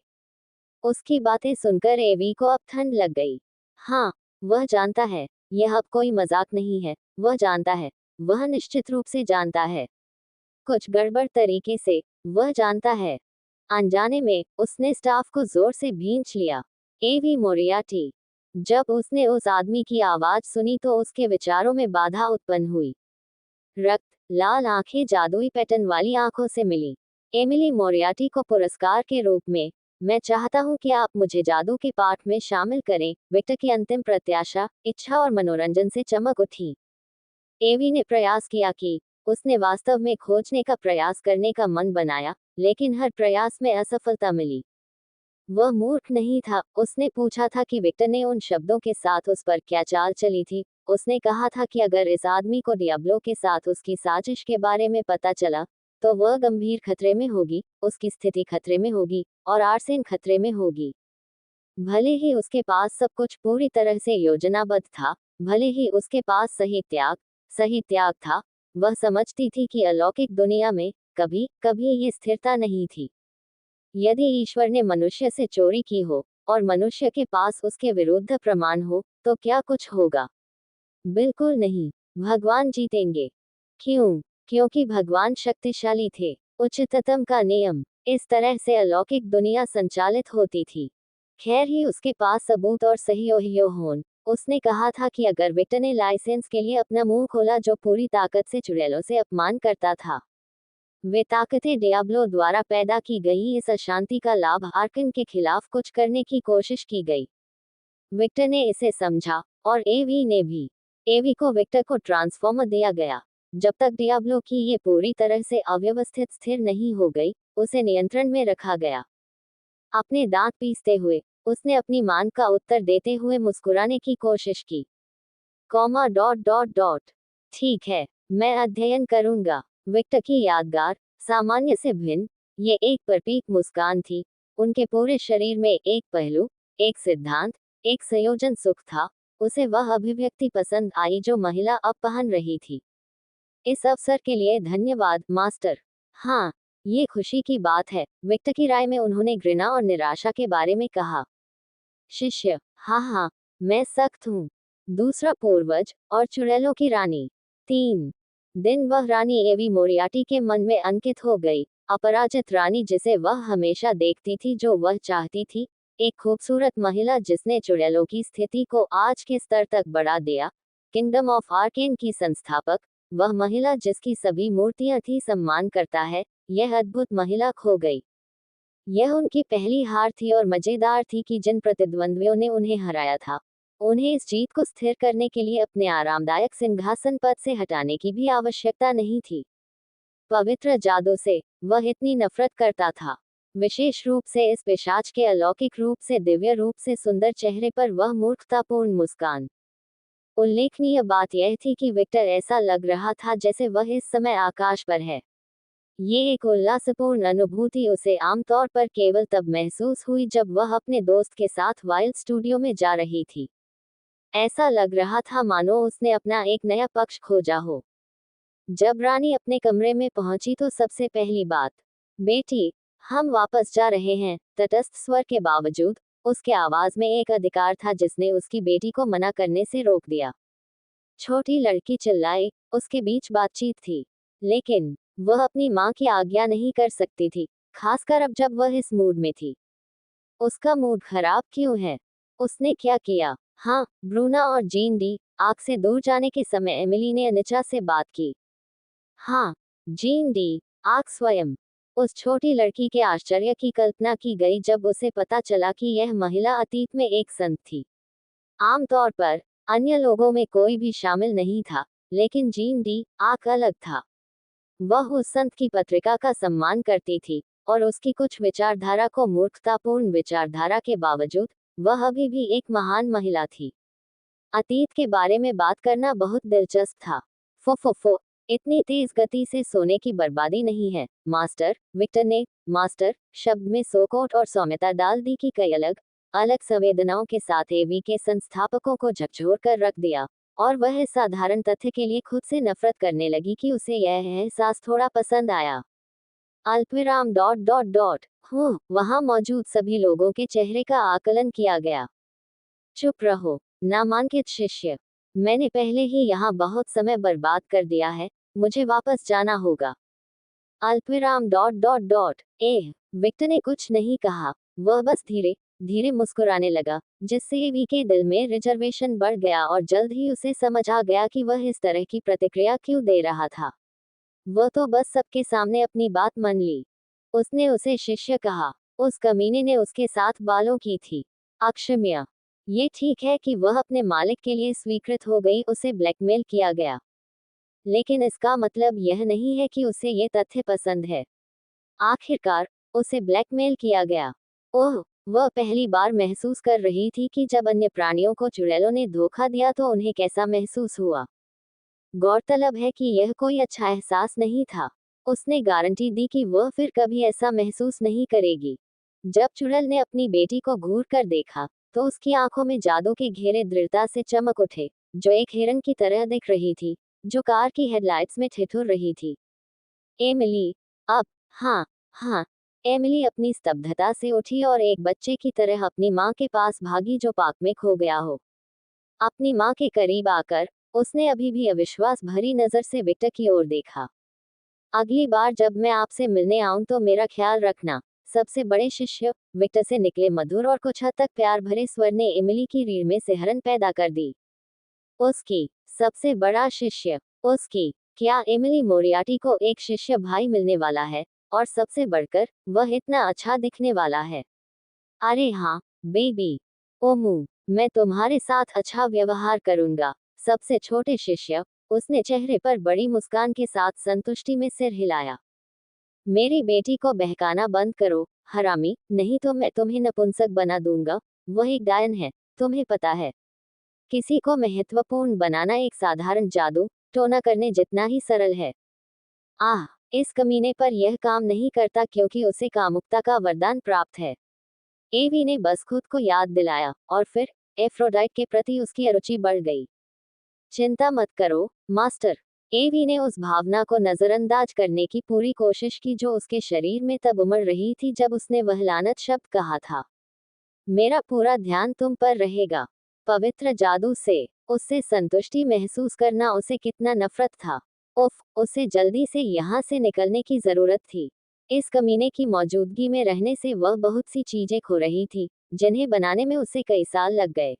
उसकी बातें सुनकर एवी को अब ठंड लग गई। हाँ, वह जानता है, यह अब कोई मजाक नहीं है, वह जानता है, वह निश्चित रूप से जानता है। कुछ गड़बड़ तरीके से, वह जानता है। अनजाने में, उसने स्टाफ को जोर से भींच लिया। एवी मोरियाटी। जब उसने उस आदमी की आवाज सुनी तो उसके विचारों में बाधा उत्पन्न हुई। रक्त, लाल आंखें जादुई पैटर्न वाली आंखों से मिली। एमिली मोरियाटी को पुरस्कार के रूप में, मैं चाहता हूं कि आप मुझे जादू के पाठ में शामिल करें। विक्टर की अंतिम प्रत्याशा, इच्छा और मनोरंजन से चमक उठी। एवी ने प्रयास किया कि, उसने वास्तव में खोजने का प्रयास करने का मन बनाया, लेकिन हर प्रयास में असफलता मिली। वह मूर्ख नहीं था। उसने पूछा था कि विक्टर ने उन शब्दों के साथ उस पर क्या चाल चली थी। उसने कहा था कि अगर इस आदमी को डियाब्लो के साथ उसकी साजिश के बारे में पता चला, तो वह गंभीर खतरे में होगी, उसकी स्थिति खतरे में होगी, और आर्सेन खतरे में होगी। भले ही उसके पास सब कुछ पूरी तरह से योजनाबद्ध था, भले ही उसके पास सही त्याग था, वह समझती थी कि अलौकिक दुनिया में कभी कभी ये स्थिरता नहीं थी। यदि ईश्वर ने मनुष्य से चोरी की हो, और मनुष्य के पास उसके विरुद्ध प्रमाण हो, तो क्या कुछ होगा? बिल्कुल नहीं। भगवान जीतेंगे। क्यों? क्योंकि भगवान शक्तिशाली थे। उच्चतम का नियम। इस तरह से अलौकिक दुनिया संचालित होती थी। खैर ही उसके पास सबूत और सही ओहियो होन। उसने कहा था कि अगर विक्टर ने लाइसेंस के लिए अपना मुंह खोला जो पूरी ताकत से चुड़ैलों से अपमान करता था, वे ताकतें डियाब्लो द्वारा पैदा की गई इस अशांति का लाभ आर्कन के खिलाफ कुछ करने की कोशिश की गई। विक्टर ने इसे समझा, और एवी ने भी। एवी को विक्टर को ट्रांसफॉर्मर दिया गया। जब तक डियाब्लो की ये पूरी तरह से अव्यवस्थित स्थिर नहीं हो गई, उसे नियंत्रण में रखा गया। अपने दांत पीसते हुए, उसने अपनी मांग का उत्तर देते हुए मुस्कुराने की कोशिश की। Comma dot dot dot. ठीक है, मैं अध्ययन करूंगा। विक्टर की यादगार, सामान्य से भिन्न, ये एक प्रतीक मुस्कान थी। उनके पूरे शरीर में एक पहलू, एक सिद्धांत, एक संयोजन सुख था। उसे वह अभिव्यक्ति पसंद आई जो महिला अब पहन रही थी। इस अवसर के लिए धन्यवाद, मास्टर। हाँ, ये खुशी की बात है, विक्टर की राय में उन्होंने घृणा और निराशा के बारे में कहा। शिष्य, हाँ हाँ, मैं सख्त हूँ। दूसरा पूर्वज, और चुड़ैलों की रानी। 3 दिन वह रानी एवी मोरियाटी के मन में अंकित हो गई। अपराजित रानी जिसे वह हमेशा देखती थी, जो वह चाहती थी, एक खूबसूरत महिला जिसने चुड़ैलों की स्थिति को आज के स्तर तक बढ़ा दिया। किंगडम ऑफ आर्केन की संस्थापक, वह महिला जिसकी सभी मूर्तियां थी सम्मान करता है, यह अद्भुत महिला खो गई। यह उनकी पहली हार थी और मजेदार थी कि जिन प्रतिद्वंद्वियों ने उन्हें हराया था, उन्हें इस जीत को स्थिर करने के लिए अपने आरामदायक सिंहासन पद से हटाने की भी आवश्यकता नहीं थी। पवित्र जादू से वह इतनी नफरत करता था, विशेष रूप से इस पिशाच के अलौकिक रूप से दिव्य रूप से सुंदर चेहरे पर वह मूर्खतापूर्ण मुस्कान। उल्लेखनीय बात यह थी कि विक्टर ऐसा लग रहा था जैसे वह इस समय आकाश पर है। ये एक उल्लासपूर्ण अनुभूति उसे आमतौर पर केवल तब महसूस हुई जब वह अपने दोस्त के साथ वाइल्ड स्टूडियो में जा रही थी। ऐसा लग रहा था मानो उसने अपना एक नया पक्ष खोजा हो। जब रानी अपने कमरे में पहुंची तो सबसे पहली बात, बेटी, हम वापस जा रहे हैं। तटस्थ स्वर के बावजूद, उसके आवाज में एक अधिकार था जिसने उसकी बेटी को मना करने से रोक दिया। छोटी लड़की चिल्लाई। उसके बीच बातचीत थी, लेकिन वह अपनी माँ की आज्ञा नहीं कर सकती थी, खासकर अब जब वह इस मूड में थी। उसका मूड खराब क्यों है? उसने क्या किया? हाँ, ब्रूना और जीन डी। आग से दूर जाने के समय एमिली ने अनिचा से बात की। हाँ, जीन डी। आग स्वयं। उस छोटी लड़की के आश्चर्य की कल्पना की गई जब उसे पता चला कि यह महिला अतीत में एक संत थी। आमतौर पर अन्य लोगों में कोई भी शामिल नहीं था, लेकिन जीन डी आग अलग था। वह उस संत की पत्रिका का सम्मान करती थी, और उसकी कुछ विचारधारा को मूर्खतापूर्ण विचारधारा के बावजूद वह अभी भी एक महान महिला थी। अतीत के बारे में बात करना बहुत दिलचस्प था। फो इतनी तेज गति से सोने की बर्बादी नहीं है, मास्टर। विक्टर ने मास्टर शब्द में सोकोट और सौम्यता डाल दी कि कई अलग अलग संवेदनाओं के साथ एवी के संस्थापकों को झकझोर कर रख दिया, और वह इस साधारण तथ्य के लिए खुद से नफरत करने लगी कि उसे यह एहसास थोड़ा पसंद आया। अल्पविराम डॉट डॉट डॉट वहां मौजूद सभी लोगों के चेहरे का आकलन किया गया। चुप रहो, नामांकित शिष्य। मैंने पहले ही यहाँ बहुत समय बर्बाद कर दिया है, मुझे वापस जाना होगा। अल्पविराम डॉट डॉट डॉट विक्टर ने कुछ नहीं कहा। वह बस धीरे धीरे मुस्कुराने लगा, जिससे एवी के दिल में रिजर्वेशन बढ़ गया और जल्द ही उसे समझ आ गया कि वह इस तरह की प्रतिक्रिया क्यों दे रहा था। वह तो बस सबके सामने अपनी बात मान ली। उसने उसे शिष्य कहा। उस कमीने ने उसके साथ बालों की थी। अक्षम्य। ये ठीक है कि वह अपने मालिक के लिए स्वीकृत हो गई, उसे ब्लैकमेल किया गया, लेकिन इसका मतलब यह नहीं है कि उसे ये तथ्य पसंद है। आखिरकार उसे ब्लैकमेल किया गया। ओह, वह पहली बार महसूस कर रही थी कि जब अन्य प्राणियों को चुड़ैलों ने धोखा दिया तो उन्हें कैसा महसूस हुआ। गौरतलब है कि यह कोई अच्छा एहसास नहीं था। उसने गारंटी दी कि वह फिर कभी ऐसा महसूस नहीं करेगी। जब चुड़ैल ने अपनी बेटी को घूर कर देखा, तो उसकी आंखों में जादू के घेरे दृढ़ता से चमक उठे, जो एक हिरन की तरह दिख रही थी, जो कार की हेडलाइट्स में ठिठुर रही थी। एमिली, अब, हाँ, हाँ। एमिली अपनी स्तब्धता से उठी और एक बच्चे की तरह अपनी माँ के पास भागी जो पार्क में खो गया हो। अपनी माँ के करीब आकर उसने अभी भी अविश्वास भरी नजर से विक्टर की ओर देखा। अगली बार जब मैं आपसे मिलने आऊं तो मेरा ख्याल रखना, सबसे बड़े शिष्य। विक्टर से निकले मधुर और कुछ हद तक प्यार भरे स्वर ने एमिली की रीढ़ में सिहरन पैदा कर दी। उसकी सबसे बड़ा शिष्य। उसकी क्या एमिली मोरियाटी को एक शिष्य भाई मिलने वाला है, और सबसे बढ़कर वह इतना अच्छा दिखने वाला है। अरे हाँ, बेबी। ओमू, मैं तुम्हारे साथ अच्छा व्यवहार करूंगा। सबसे छोटे शिष्य। उसने चेहरे पर बड़ी मुस्कान के साथ संतुष्टि में सिर हिलाया। मेरी बेटी को बहकाना बंद करो, हरामी, नहीं तो मैं तुम्हें नपुंसक बना दूंगा। वह एक डायन है, तुम्हें पता है। किसी को महत्वपूर्ण बनाना एक साधारण जादू टोना करने जितना ही सरल है। आह, इस कमीने पर यह काम नहीं करता क्योंकि उसे कामुकता का वरदान प्राप्त है। एवी ने बस खुद को याद दिलाया, और फिर एफ्रोडाइट के प्रति उसकी अरुचि बढ़ गई। चिंता मत करो, मास्टर। एवी ने उस भावना को नजरअंदाज करने की पूरी कोशिश की जो उसके शरीर में तब उमड़ रही थी जब उसने वह लानत शब्द कहा था। मेरा पूरा ध्यान तुम पर रहेगा। पवित्र जादू से उससे संतुष्टि महसूस करना उसे कितना नफरत था। उफ, उसे जल्दी से यहाँ से निकलने की जरूरत थी। इस कमीने की मौजूदगी में रहने से वह बहुत सी चीजें खो रही थी, जिन्हें बनाने में उसे कई साल लग गए।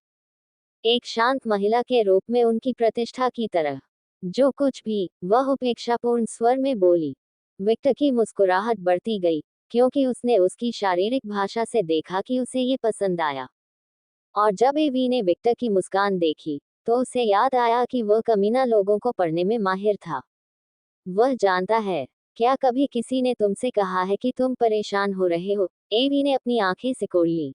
एक शांत महिला के रूप में उनकी प्रतिष्ठा की तरह। जो कुछ भी, वह उपेक्षापूर्ण स्वर में बोली। विक्टर की मुस्कुराहट बढ़ती गई, क्योंकि उसने उसकी शारीरिक भाषा से देखा कि उसे ये पसंद आया। और जब एवी ने विक्टर की मुस्कान देखी, तो उसे याद आया कि वह कमीना लोगों को पढ़ने में माहिर था। वह जानता है। क्या कभी किसी ने तुमसे कहा है कि तुम परेशान हो रहे हो? एवी ने अपनी आंखें सिकोड़ ली।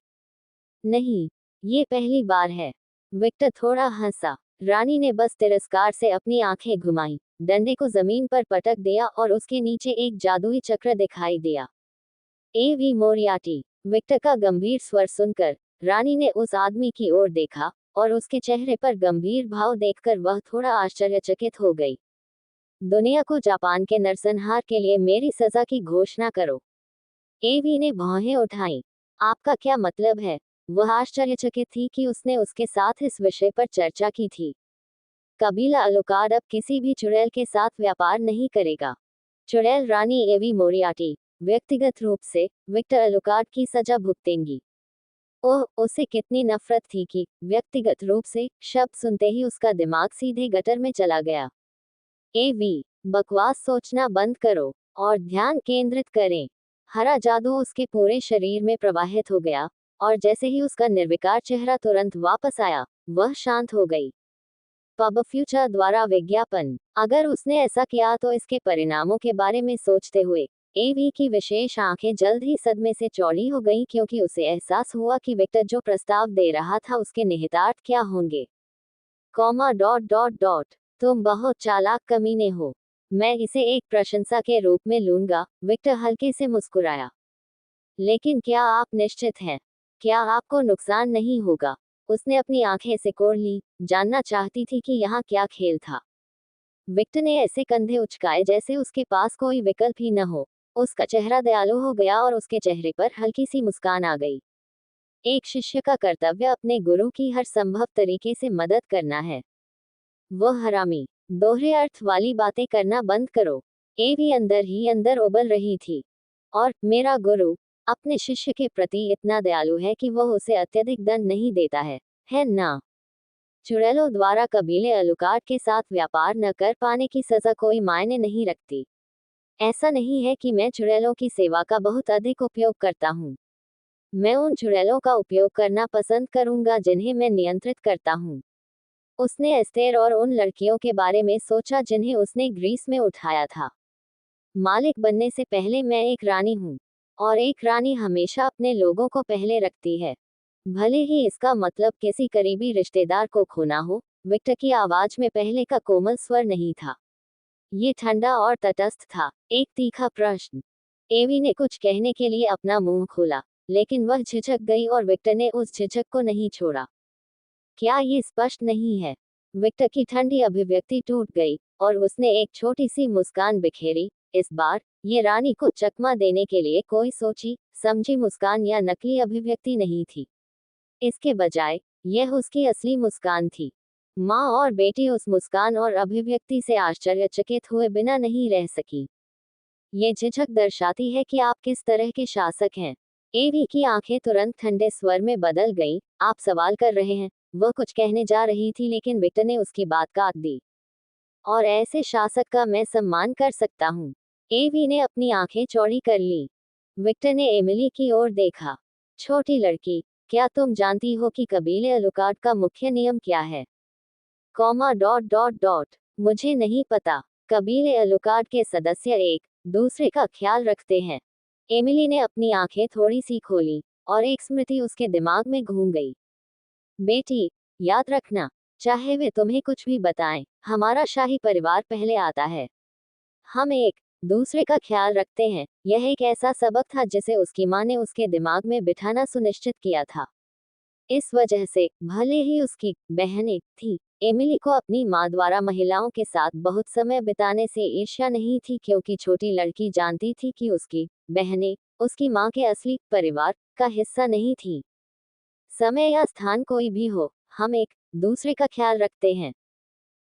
नहीं, ये पहली बार है। विक्टर थोड़ा हंसा। रानी ने बस तिरस्कार से अपनी आंखें घुमाई, डंडे को जमीन पर पटक दिया और उसके नीचे एक जादुई चक्र दिखाई दिया। एवी मोरियाटी। विक्टर का गंभीर स्वर सुनकर रानी ने उस आदमी की ओर देखा, और उसके चेहरे पर गंभीर भाव देखकर वह थोड़ा आश्चर्यचकित हो गई। दुनिया को जापान के नरसंहार के लिए मेरी सजा की घोषणा करो। एवी ने भौहें उठाई। आपका क्या मतलब है? वह आश्चर्यचकित थी कि उसने उसके साथ इस विषय पर चर्चा की थी। कबीला अलुकार्ड अब किसी भी चुड़ैल के साथ व्यापार नहीं करेगा। चुड़ैल रानी एवी मोरियार्टी व्यक्तिगत रूप से विक्टर अलुकार्ड की सजा भुगतेंगी। ओह, उसे कितनी नफरत थी कि व्यक्तिगत रूप से शब्द सुनते ही उसका दिमाग सीधे गटर में चला गया। एवी, बकवास सोचना बंद करो और ध्यान केंद्रित करें। हरा जादू उसके पूरे शरीर में प्रवाहित हो गया, और जैसे ही उसका निर्विकार चेहरा तुरंत वापस आया, वह शांत हो गई। पब फ्यूचर द्वारा विज्ञापन। अगर उसने ऐसा किया तो इसके परिणामों के बारे में सोचते हुए एवी की विशेष आंखें जल्द ही सदमे से चौड़ी हो गईं, क्योंकि उसे एहसास हुआ कि विक्टर जो प्रस्ताव दे रहा था उसके निहितार्थ क्या होंगे। कॉमा डॉट डॉट डॉट, तुम बहुत चालाक कमीने हो। मैं इसे एक प्रशंसा के रूप में लूंगा, विक्टर हल्के से मुस्कुराया। लेकिन क्या आप निश्चित हैं? क्या आपको नुकसान नहीं होगा? उसने अपनी आंखें सिकोड़ ली, जानना चाहती थी कि यहाँ क्या खेल था। विक्टर ने ऐसे कंधे उचकाए जैसे उसके पास कोई विकल्प ही न हो। उसका चेहरा दयालु हो गया और उसके चेहरे पर हल्की सी मुस्कान आ गई। एक शिष्य का कर्तव्य अपने गुरु की हर संभव तरीके से मदद करना है। वह हरामी, दोहरे अर्थ वाली बातें करना बंद करो। एवी अंदर ही अंदर उबल रही थी। और मेरा गुरु अपने शिष्य के प्रति इतना दयालु है कि वह उसे अत्यधिक दंड नहीं देता है ना? चुड़ैलों द्वारा कबीले अलुकार्ड के साथ व्यापार न कर पाने की सजा कोई मायने नहीं रखती। ऐसा नहीं है कि मैं चुड़ैलों की सेवा का बहुत अधिक उपयोग करता हूँ। मैं उन चुड़ैलों का उपयोग करना पसंद करूंगा जिन्हें मैं नियंत्रित करता हूँ। उसने एस्तेर और उन लड़कियों के बारे में सोचा जिन्हें उसने ग्रीस में उठाया था। मालिक बनने से पहले मैं एक रानी हूँ, और एक रानी हमेशा अपने लोगों को पहले रखती है, भले ही इसका मतलब किसी करीबी रिश्तेदार को खोना हो। विक्टर की आवाज में पहले का कोमल स्वर नहीं था। ये ठंडा और तटस्थ था, एक तीखा प्रश्न। एवी ने कुछ कहने के लिए अपना मुंह खोला, लेकिन वह झिझक गई और विक्टर ने उस झिझक को नहीं छोड़ा। क्या ये स्पष्ट नहीं है? विक्टर की ठंडी अभिव्यक्ति टूट गई, और उसने एक छोटी सी मुस्कान बिखेरी। इस बार ये रानी को चकमा देने के लिए कोई सोची समझी मुस्कान या नकली अभिव्यक्ति नहीं थी। इसके बजाय यह उसकी असली मुस्कान थी। माँ और बेटी उस मुस्कान और अभिव्यक्ति से आश्चर्यचकित हुए बिना नहीं रह सकी। ये झिझक दर्शाती है कि आप किस तरह के शासक हैं। एवी की आंखें तुरंत ठंडे स्वर में बदल गईं। आप सवाल कर रहे हैं? वह कुछ कहने जा रही थी, लेकिन विक्टर ने उसकी बात काट दी। और ऐसे शासक का मैं सम्मान कर सकता हूँ। एवी ने अपनी आंखें चौड़ी कर ली। विक्टर ने एमिली की ओर देखा। छोटी लड़की, क्या तुम जानती हो कि कबीले अलुकार्ड का मुख्य नियम क्या है? कॉमा डॉट डॉट डॉट, मुझे नहीं पता। कबीले अलुकार्ड के सदस्य एक दूसरे का ख्याल रखते हैं। एमिली ने अपनी आंखें थोड़ी सी खोली, और एक स्मृति उसके दिमाग में घूम गई। बेटी, याद रखना, चाहे वे तुम्हें कुछ भी बताएं, हमारा शाही परिवार पहले आता है। हम एक दूसरे का ख्याल रखते हैं। यह एक ऐसा सबक था जिसे उसकी माँ ने उसके दिमाग में बिठाना सुनिश्चित किया था। इस वजह से, भले ही उसकी बहनें थी, एमिली को अपनी माँ द्वारा महिलाओं के साथ बहुत समय बिताने से ईर्ष्या नहीं थी, क्योंकि छोटी लड़की जानती थी कि उसकी बहनें उसकी माँ के असली परिवार का हिस्सा नहीं थी। समय या स्थान कोई भी हो, हम एक दूसरे का ख्याल रखते हैं।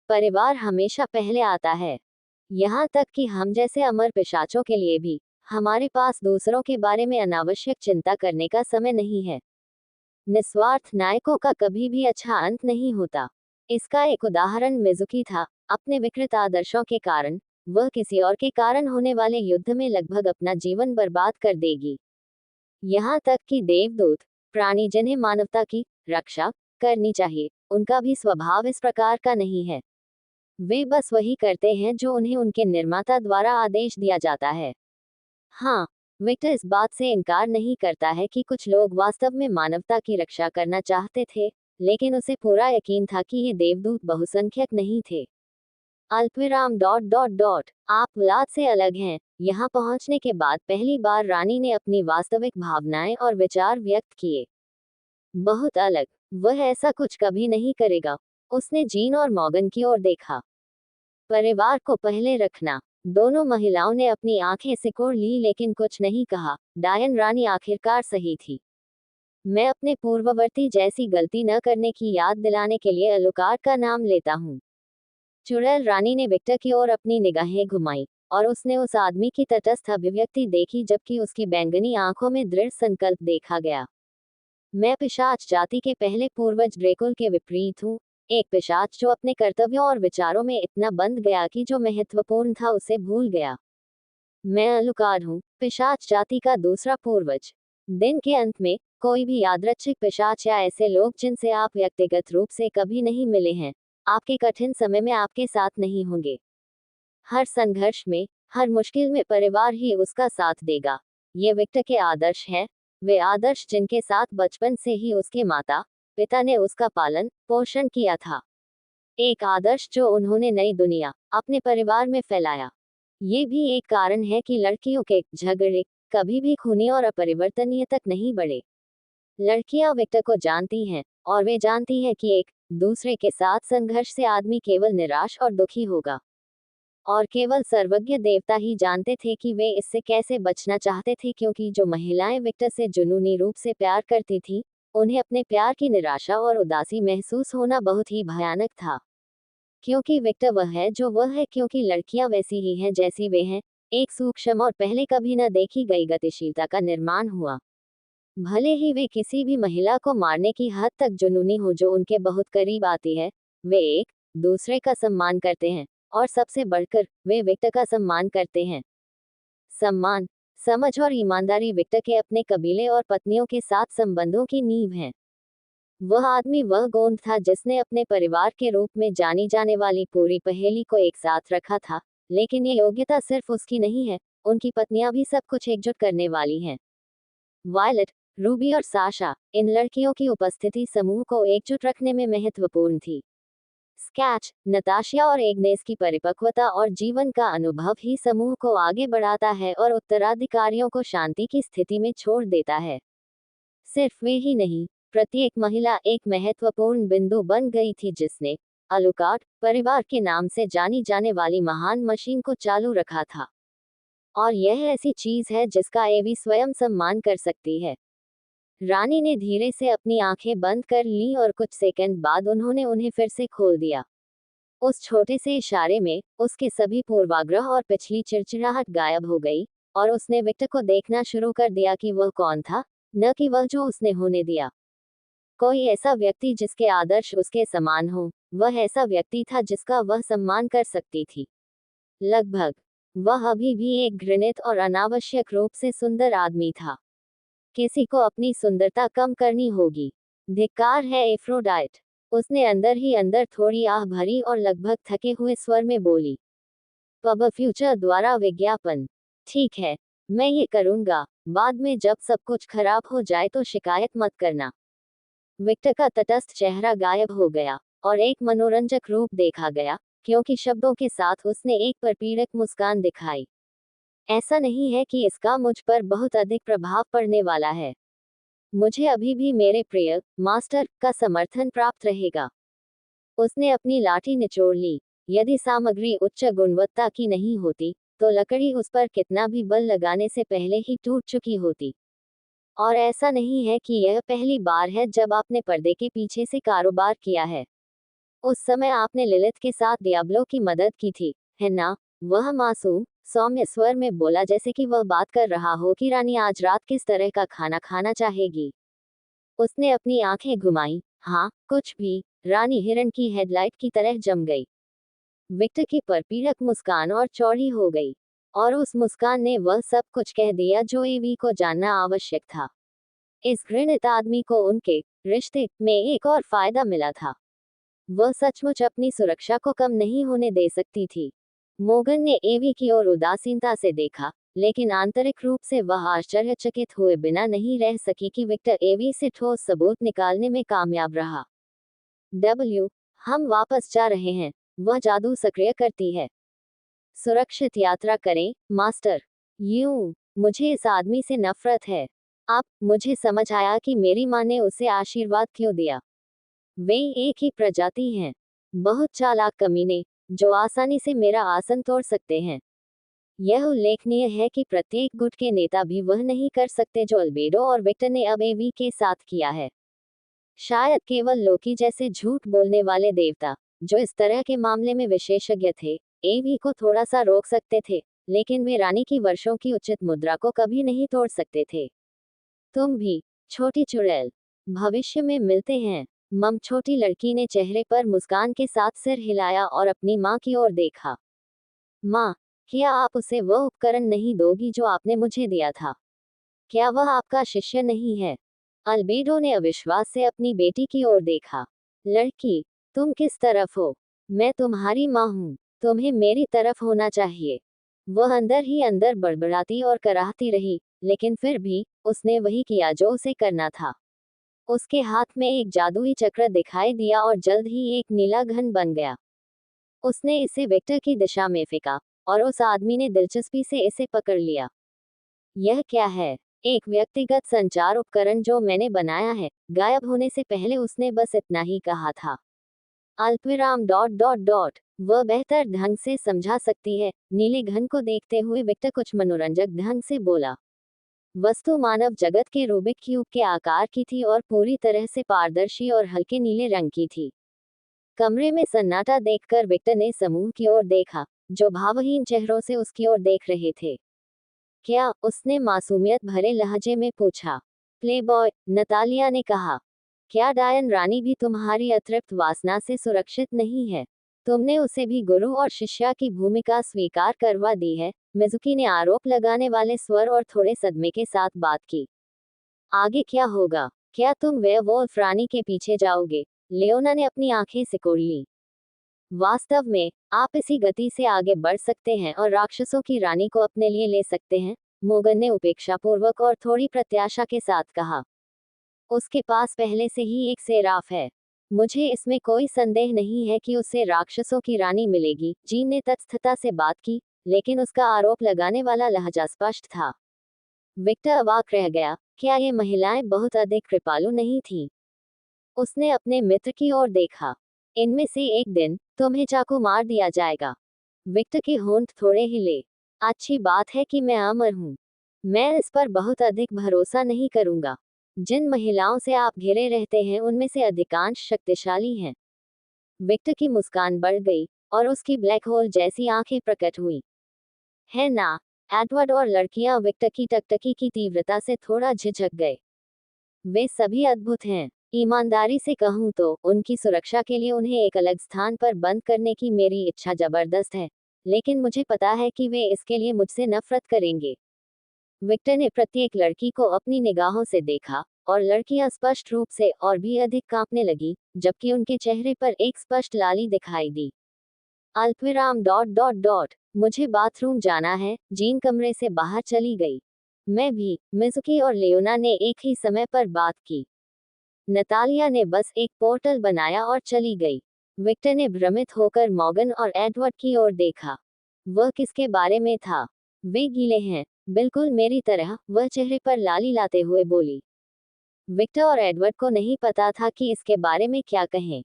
परिवार हमेशा पहले आता है। यहाँ तक कि हम जैसे अमर पिशाचों के लिए भी, हमारे पास दूसरों के बारे में अनावश्यक चिंता करने का समय नहीं है। निस्वार्थ नायकों का कभी भी अच्छा अंत नहीं होता। इसका एक उदाहरण मिज़ुकी था। अपने विकृत आदर्शों के कारण, वह किसी और के कारण होने वाले युद्ध में लगभग अपना जीवन बर्बाद कर देगी। यहाँ तक कि देवदूत, प्राणी जिन्हें मानवता की रक्षा करनी चाहिए, उनका भी स्वभाव इस प्रकार का नहीं है। वे बस वही करते हैं जो उन्हें उनके निर्माता द्वारा आदेश दिया जाता है। हाँ, विक्टर इस बात से इनकार नहीं करता है कि कुछ लोग वास्तव में मानवता की रक्षा करना चाहते थे, लेकिन उसे पूरा यकीन था कि ये देवदूत बहुसंख्यक नहीं थे। अल्पविराम डॉट डॉट डॉट, आप औलाद से अलग हैं। यहाँ पहुँचने के बाद पहली बार रानी ने अपनी वास्तविक भावनाएं और विचार व्यक्त किए। बहुत अलग। वह ऐसा कुछ कभी नहीं करेगा। उसने जीन और मॉर्गन की ओर देखा। परिवार को पहले रखना। दोनों महिलाओं ने अपनी आंखें सिकोड़ ली, लेकिन कुछ नहीं कहा। डायन रानी आखिरकार सही थी। मैं अपने पूर्ववर्ती जैसी गलती न करने की याद दिलाने के लिए अलुकार्ड का नाम लेता हूँ। चुड़ैल रानी ने विक्टर की ओर अपनी निगाहें घुमाई और उसने उस आदमी की तटस्थ अभिव्यक्ति देखी जबकि उसकी बैंगनी आंखों में दृढ़ संकल्प देखा गया। मैं पिशाच जाति के पहले पूर्वज ड्रेकुल के विपरीत हूँ, एक पिशाच जो अपने कर्तव्यों और विचारों में इतना बंध गया कि जो महत्वपूर्ण था उसे भूल गया। मैं अलुकार्ड हूँ, पिशाच जाति का दूसरा पूर्वज। दिन के अंत में कोई भी यादृच्छिक पिशाच या ऐसे लोग जिनसे आप व्यक्तिगत रूप से कभी नहीं मिले हैं, आपके कठिन समय में आपके साथ नहीं होंगे। हर संघर्ष में, हर मुश्किल में परिवार ही उसका साथ देगा। ये विक्टर के आदर्श हैं, वे आदर्श जिनके साथ बचपन से ही उसके माता पिता ने उसका पालन पोषण किया था। एक आदर्श जो उन्होंने नई दुनिया अपने परिवार में फैलाया। ये भी एक कारण है कि लड़कियों के झगड़े कभी भी खूनी और अपरिवर्तनीय तक नहीं बढ़े। लड़कियां विक्टर को जानती हैं और वे जानती हैं कि एक दूसरे के साथ संघर्ष से आदमी केवल निराश और दुखी होगा। और केवल सर्वज्ञ देवता ही जानते थे कि वे इससे कैसे बचना चाहते थे, क्योंकि जो महिलाएं विक्टर से जुनूनी रूप से प्यार करती थीं, उन्हें अपने प्यार की निराशा और उदासी महसूस होना बहुत ही भयानक था। क्योंकि विक्टर वह है जो वह है, क्योंकि लड़कियां वैसी ही हैं जैसी वे हैं। एक सूक्ष्म और पहले कभी न देखी गई गतिशीलता का निर्माण हुआ। भले ही वे किसी भी महिला को मारने की हद तक जुनूनी हो जो उनके बहुत करीब आती है, वे एक दूसरे का सम्मान करते हैं और सबसे बढ़कर वे विक्टर का सम्मान करते हैं। सम्मान, समझ और ईमानदारी विक्टर के अपने कबीले और पत्नियों के साथ संबंधों की नींव हैं। वह आदमी वह गोंद था जिसने अपने परिवार के रूप में जानी जाने वाली पूरी पहेली को एक साथ रखा था, लेकिन ये योग्यता सिर्फ उसकी नहीं है, उनकी पत्नियां भी सब कुछ एकजुट करने वाली हैं। वायलट, रूबी और साशा, इन लड़कियों की उपस्थिति समूह को एकजुट रखने में महत्वपूर्ण थी। स्कैच, नताशा और एग्नेस की परिपक्वता और जीवन का अनुभव ही समूह को आगे बढ़ाता है और उत्तराधिकारियों को शांति की स्थिति में छोड़ देता है। सिर्फ वे ही नहीं, प्रत्येक महिला एक महत्वपूर्ण बिंदु बन गई थी जिसने अलुकार्ड परिवार के नाम से जानी जाने वाली महान मशीन को चालू रखा था। और यह ऐसी चीज है जिसका एवी स्वयं सम्मान कर सकती है। रानी ने धीरे से अपनी आंखें बंद कर लीं और कुछ सेकंड बाद उन्होंने उन्हें फिर से खोल दिया। उस छोटे से इशारे में उसके सभी पूर्वाग्रह और पिछली चिड़चिड़ाहट गायब हो गई और उसने विक्टर को देखना शुरू कर दिया कि वह कौन था, न कि वह जो उसने होने दिया। कोई ऐसा व्यक्ति जिसके आदर्श उसके समान हो, वह ऐसा व्यक्ति था जिसका वह सम्मान कर सकती थी। लगभग वह अभी भी एक घृणित और अनावश्यक रूप से सुंदर आदमी था। किसी को अपनी सुंदरता कम करनी होगी। धिक्कार है एफ्रोडाइट, उसने अंदर ही अंदर थोड़ी आह भरी और लगभग थके हुए स्वर में बोली। पब फ्यूचर द्वारा विज्ञापन। ठीक है, मैं ये करूंगा, बाद में जब सब कुछ खराब हो जाए तो शिकायत मत करना। विक्टर का तटस्थ चेहरा गायब हो गया और एक मनोरंजक रूप देखा गया, क्योंकि शब्दों के साथ उसने एक परपीड़क मुस्कान दिखाई। ऐसा नहीं है कि इसका मुझ पर बहुत अधिक प्रभाव पड़ने वाला है। मुझे अभी भी मेरे प्रिय मास्टर का समर्थन प्राप्त रहेगा। उसने अपनी लाठी निचोड़ ली। यदि सामग्री उच्च गुणवत्ता की नहीं होती, तो लकड़ी उस पर कितना भी बल लगाने से पहले ही टूट चुकी होती। और ऐसा नहीं है कि यह पहली बार है जब आपने पर्दे के पीछे से कारोबार किया है। उस समय आपने लिलिथ के साथ डियाब्लो की मदद की थी, है ना? वह मासूम सौम्य स्वर में बोला, जैसे कि वह बात कर रहा हो कि रानी आज रात किस तरह का खाना खाना चाहेगी। उसने अपनी आंखें घुमाई। हाँ, कुछ भी। रानी हिरण की हेडलाइट की तरह जम गई। विक्टर की परपीड़क मुस्कान और चौड़ी हो गई, और उस मुस्कान ने वह सब कुछ कह दिया जो एवी को जानना आवश्यक था। इस घृणित आदमी को उनके रिश्ते में एक और फायदा मिला था। वह सचमुच अपनी सुरक्षा को कम नहीं होने दे सकती थी। मोगन ने एवी की ओर उदासीनता से देखा, लेकिन आंतरिक रूप से वह आश्चर्यचकित हुए बिना नहीं रह सकी कि विक्टर एवी से ठोस सबूत निकालने में कामयाब रहा। हम वापस जा रहे हैं। वह जादू सक्रिय करती है। सुरक्षित यात्रा करें, मास्टर। मुझे इस आदमी से नफरत है। अब मुझे समझ आया कि मेरी माँ ने उसे आशीर्वाद क्यों दिया। वे एक ही प्रजाति हैं, बहुत चालाक कमीने, जो आसानी से मेरा आसन तोड़ सकते हैं। यह उल्लेखनीय है कि प्रत्येक गुट के नेता भी वह नहीं कर सकते जो अल्बेडो और विक्टर ने अब एवी के साथ किया है। शायद केवल लोकी जैसे झूठ बोलने वाले देवता जो इस तरह के मामले में विशेषज्ञ थे, एवी को थोड़ा सा रोक सकते थे, लेकिन वे रानी की वर्षों की उचित मुद्रा को कभी नहीं तोड़ सकते थे। तुम भी, छोटी चुड़ैल। भविष्य में मिलते हैं। मम छोटी लड़की ने चेहरे पर मुस्कान के साथ सिर हिलाया और अपनी माँ की ओर देखा। माँ, क्या आप उसे वह उपकरण नहीं दोगी जो आपने मुझे दिया था? क्या वह आपका शिष्य नहीं है? अल्बेडो ने अविश्वास से अपनी बेटी की ओर देखा। लड़की, तुम किस तरफ हो? मैं तुम्हारी माँ हूँ। तुम्हें मेरी तरफ होना चाहिए। वह अंदर ही अंदर बड़बड़ाती और कराहती रही, लेकिन फिर भी उसने वही किया जो उसे करना था। उसके हाथ में एक जादुई चक्र दिखाई दिया और जल्द ही एक नीला घन बन गया। उसने इसे विक्टर की दिशा में फेंका, और उस आदमी ने दिलचस्पी से इसे पकड़ लिया। यह क्या है? एक व्यक्तिगत संचार उपकरण जो मैंने बनाया है, गायब होने से पहले उसने बस इतना ही कहा था। अल्पविराम डॉट डॉट डॉट। वह बेहतर ढंग से समझा सकती है। नीले घन को देखते हुए विक्टर कुछ मनोरंजक ढंग से बोला। वस्तु मानव जगत के रूबिक क्यूब के आकार की थी और पूरी तरह से पारदर्शी और हल्के नीले रंग की थी। कमरे में सन्नाटा देखकर विक्टर ने समूह की ओर देखा, जो भावहीन चेहरों से उसकी ओर देख रहे थे। क्या? उसने मासूमियत भरे लहजे में पूछा। प्लेबॉय, नतालिया ने कहा। क्या डायन रानी भी तुम्हारी अतृप्त वासना से सुरक्षित नहीं है? तुमने उसे भी गुरु और शिष्या की भूमिका स्वीकार करवा दी है। मिजुकी ने आरोप लगाने वाले स्वर और थोड़े सदमे के साथ बात की। आगे क्या होगा? क्या तुम वेयरवुल्फ रानी के पीछे जाओगे? लियोना ने अपनी आंखें सिकोड़ ली। वास्तव में, आप इसी गति से आगे बढ़ सकते हैं और राक्षसों की रानी को अपने लिए ले सकते हैं, मोगन ने उपेक्षापूर्वक और थोड़ी प्रत्याशा के साथ कहा। उसके पास पहले से ही एक सेराफ है। मुझे इसमें कोई संदेह नहीं है कि उसे राक्षसों की रानी मिलेगी। जीन ने तटस्थता से बात की, लेकिन उसका आरोप लगाने वाला लहजा स्पष्ट था। विक्टर अवाक रह गया। क्या ये महिलाएं बहुत अधिक कृपालु नहीं थीं? उसने अपने मित्र की ओर देखा। इनमें से एक दिन तुम्हें चाकू मार दिया जाएगा। विक्टर के होंठ थोड़े हिले। अच्छी बात है कि मैं अमर हूँ। मैं इस पर बहुत अधिक भरोसा नहीं करूंगा। जिन महिलाओं से आप घिरे रहते हैं उनमें से अधिकांश शक्तिशाली हैं। विक्टर की मुस्कान बढ़ गई, और उसकी ब्लैक होल जैसी आंखें प्रकट हुई। है ना? एडवर्ड और लड़कियां विक्टर की टकटकी की तीव्रता से थोड़ा झिझक गए। वे सभी अद्भुत हैं। ईमानदारी से कहूँ तो उनकी सुरक्षा के लिए उन्हें एक अलग स्थान पर बंद करने की मेरी इच्छा जबरदस्त है, लेकिन मुझे पता है कि वे इसके लिए मुझसे नफरत करेंगे। विक्टर ने प्रत्येक लड़की को अपनी निगाहों से देखा, और लड़कियां स्पष्ट रूप से और भी अधिक कांपने लगी, जबकि उनके चेहरे पर एक स्पष्ट लाली दिखाई दी। अल्पविराम डॉट डॉट डॉट। मुझे बाथरूम जाना है। जीन कमरे से बाहर चली गई। मैं भी, मिजुकी और लियोना ने एक ही समय पर बात की। नतालिया ने बस एक पोर्टल बनाया और चली गई। विक्टर ने भ्रमित होकर मॉर्गन और एडवर्ड की ओर देखा। वह किसके बारे में था? वे गीले हैं, बिल्कुल मेरी तरह, वह चेहरे पर लाली लाते हुए बोली। विक्टर और एडवर्ड को नहीं पता था कि इसके बारे में क्या कहें।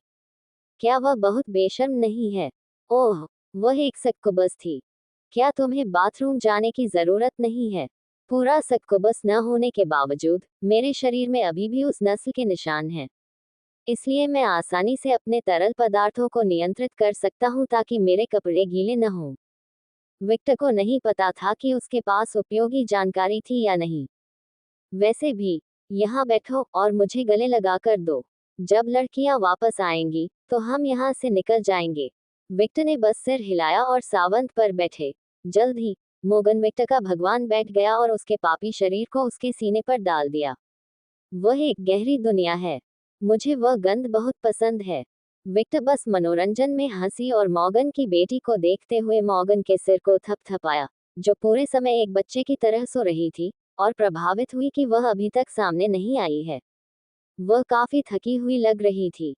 क्या वह बहुत बेशर्म नहीं है? ओह, वह एक सक्कुबस थी। क्या तुम्हें बाथरूम जाने की जरूरत नहीं है? पूरा सक्कुबस न होने के बावजूद मेरे शरीर में अभी भी उस नस्ल के निशान हैं। इसलिए मैं आसानी से अपने तरल पदार्थों को नियंत्रित कर सकता हूँ ताकि मेरे कपड़े गीले न हों। विक्टर को नहीं पता था कि उसके पास उपयोगी जानकारी थी या नहीं। वैसे भी, यहाँ बैठो और मुझे गले लगाकर दो। जब लड़कियां वापस आएंगी, तो हम यहाँ से निकल जाएंगे। विक्टर ने बस सिर हिलाया और सावंत पर बैठे। जल्द ही, मोगन विक्टर का भगवान बैठ गया और उसके पापी शरीर को उसके सीने पर डाल दिया। वह एक गहरी दुनिया है। मुझे वह गंध बहुत पसंद है। विक्टर बस मनोरंजन में हंसी और मॉर्गन की बेटी को देखते हुए मॉर्गन के सिर को थपथपाया, जो पूरे समय एक बच्चे की तरह सो रही थी, और प्रभावित हुई कि वह अभी तक सामने नहीं आई है। वह काफी थकी हुई लग रही थी।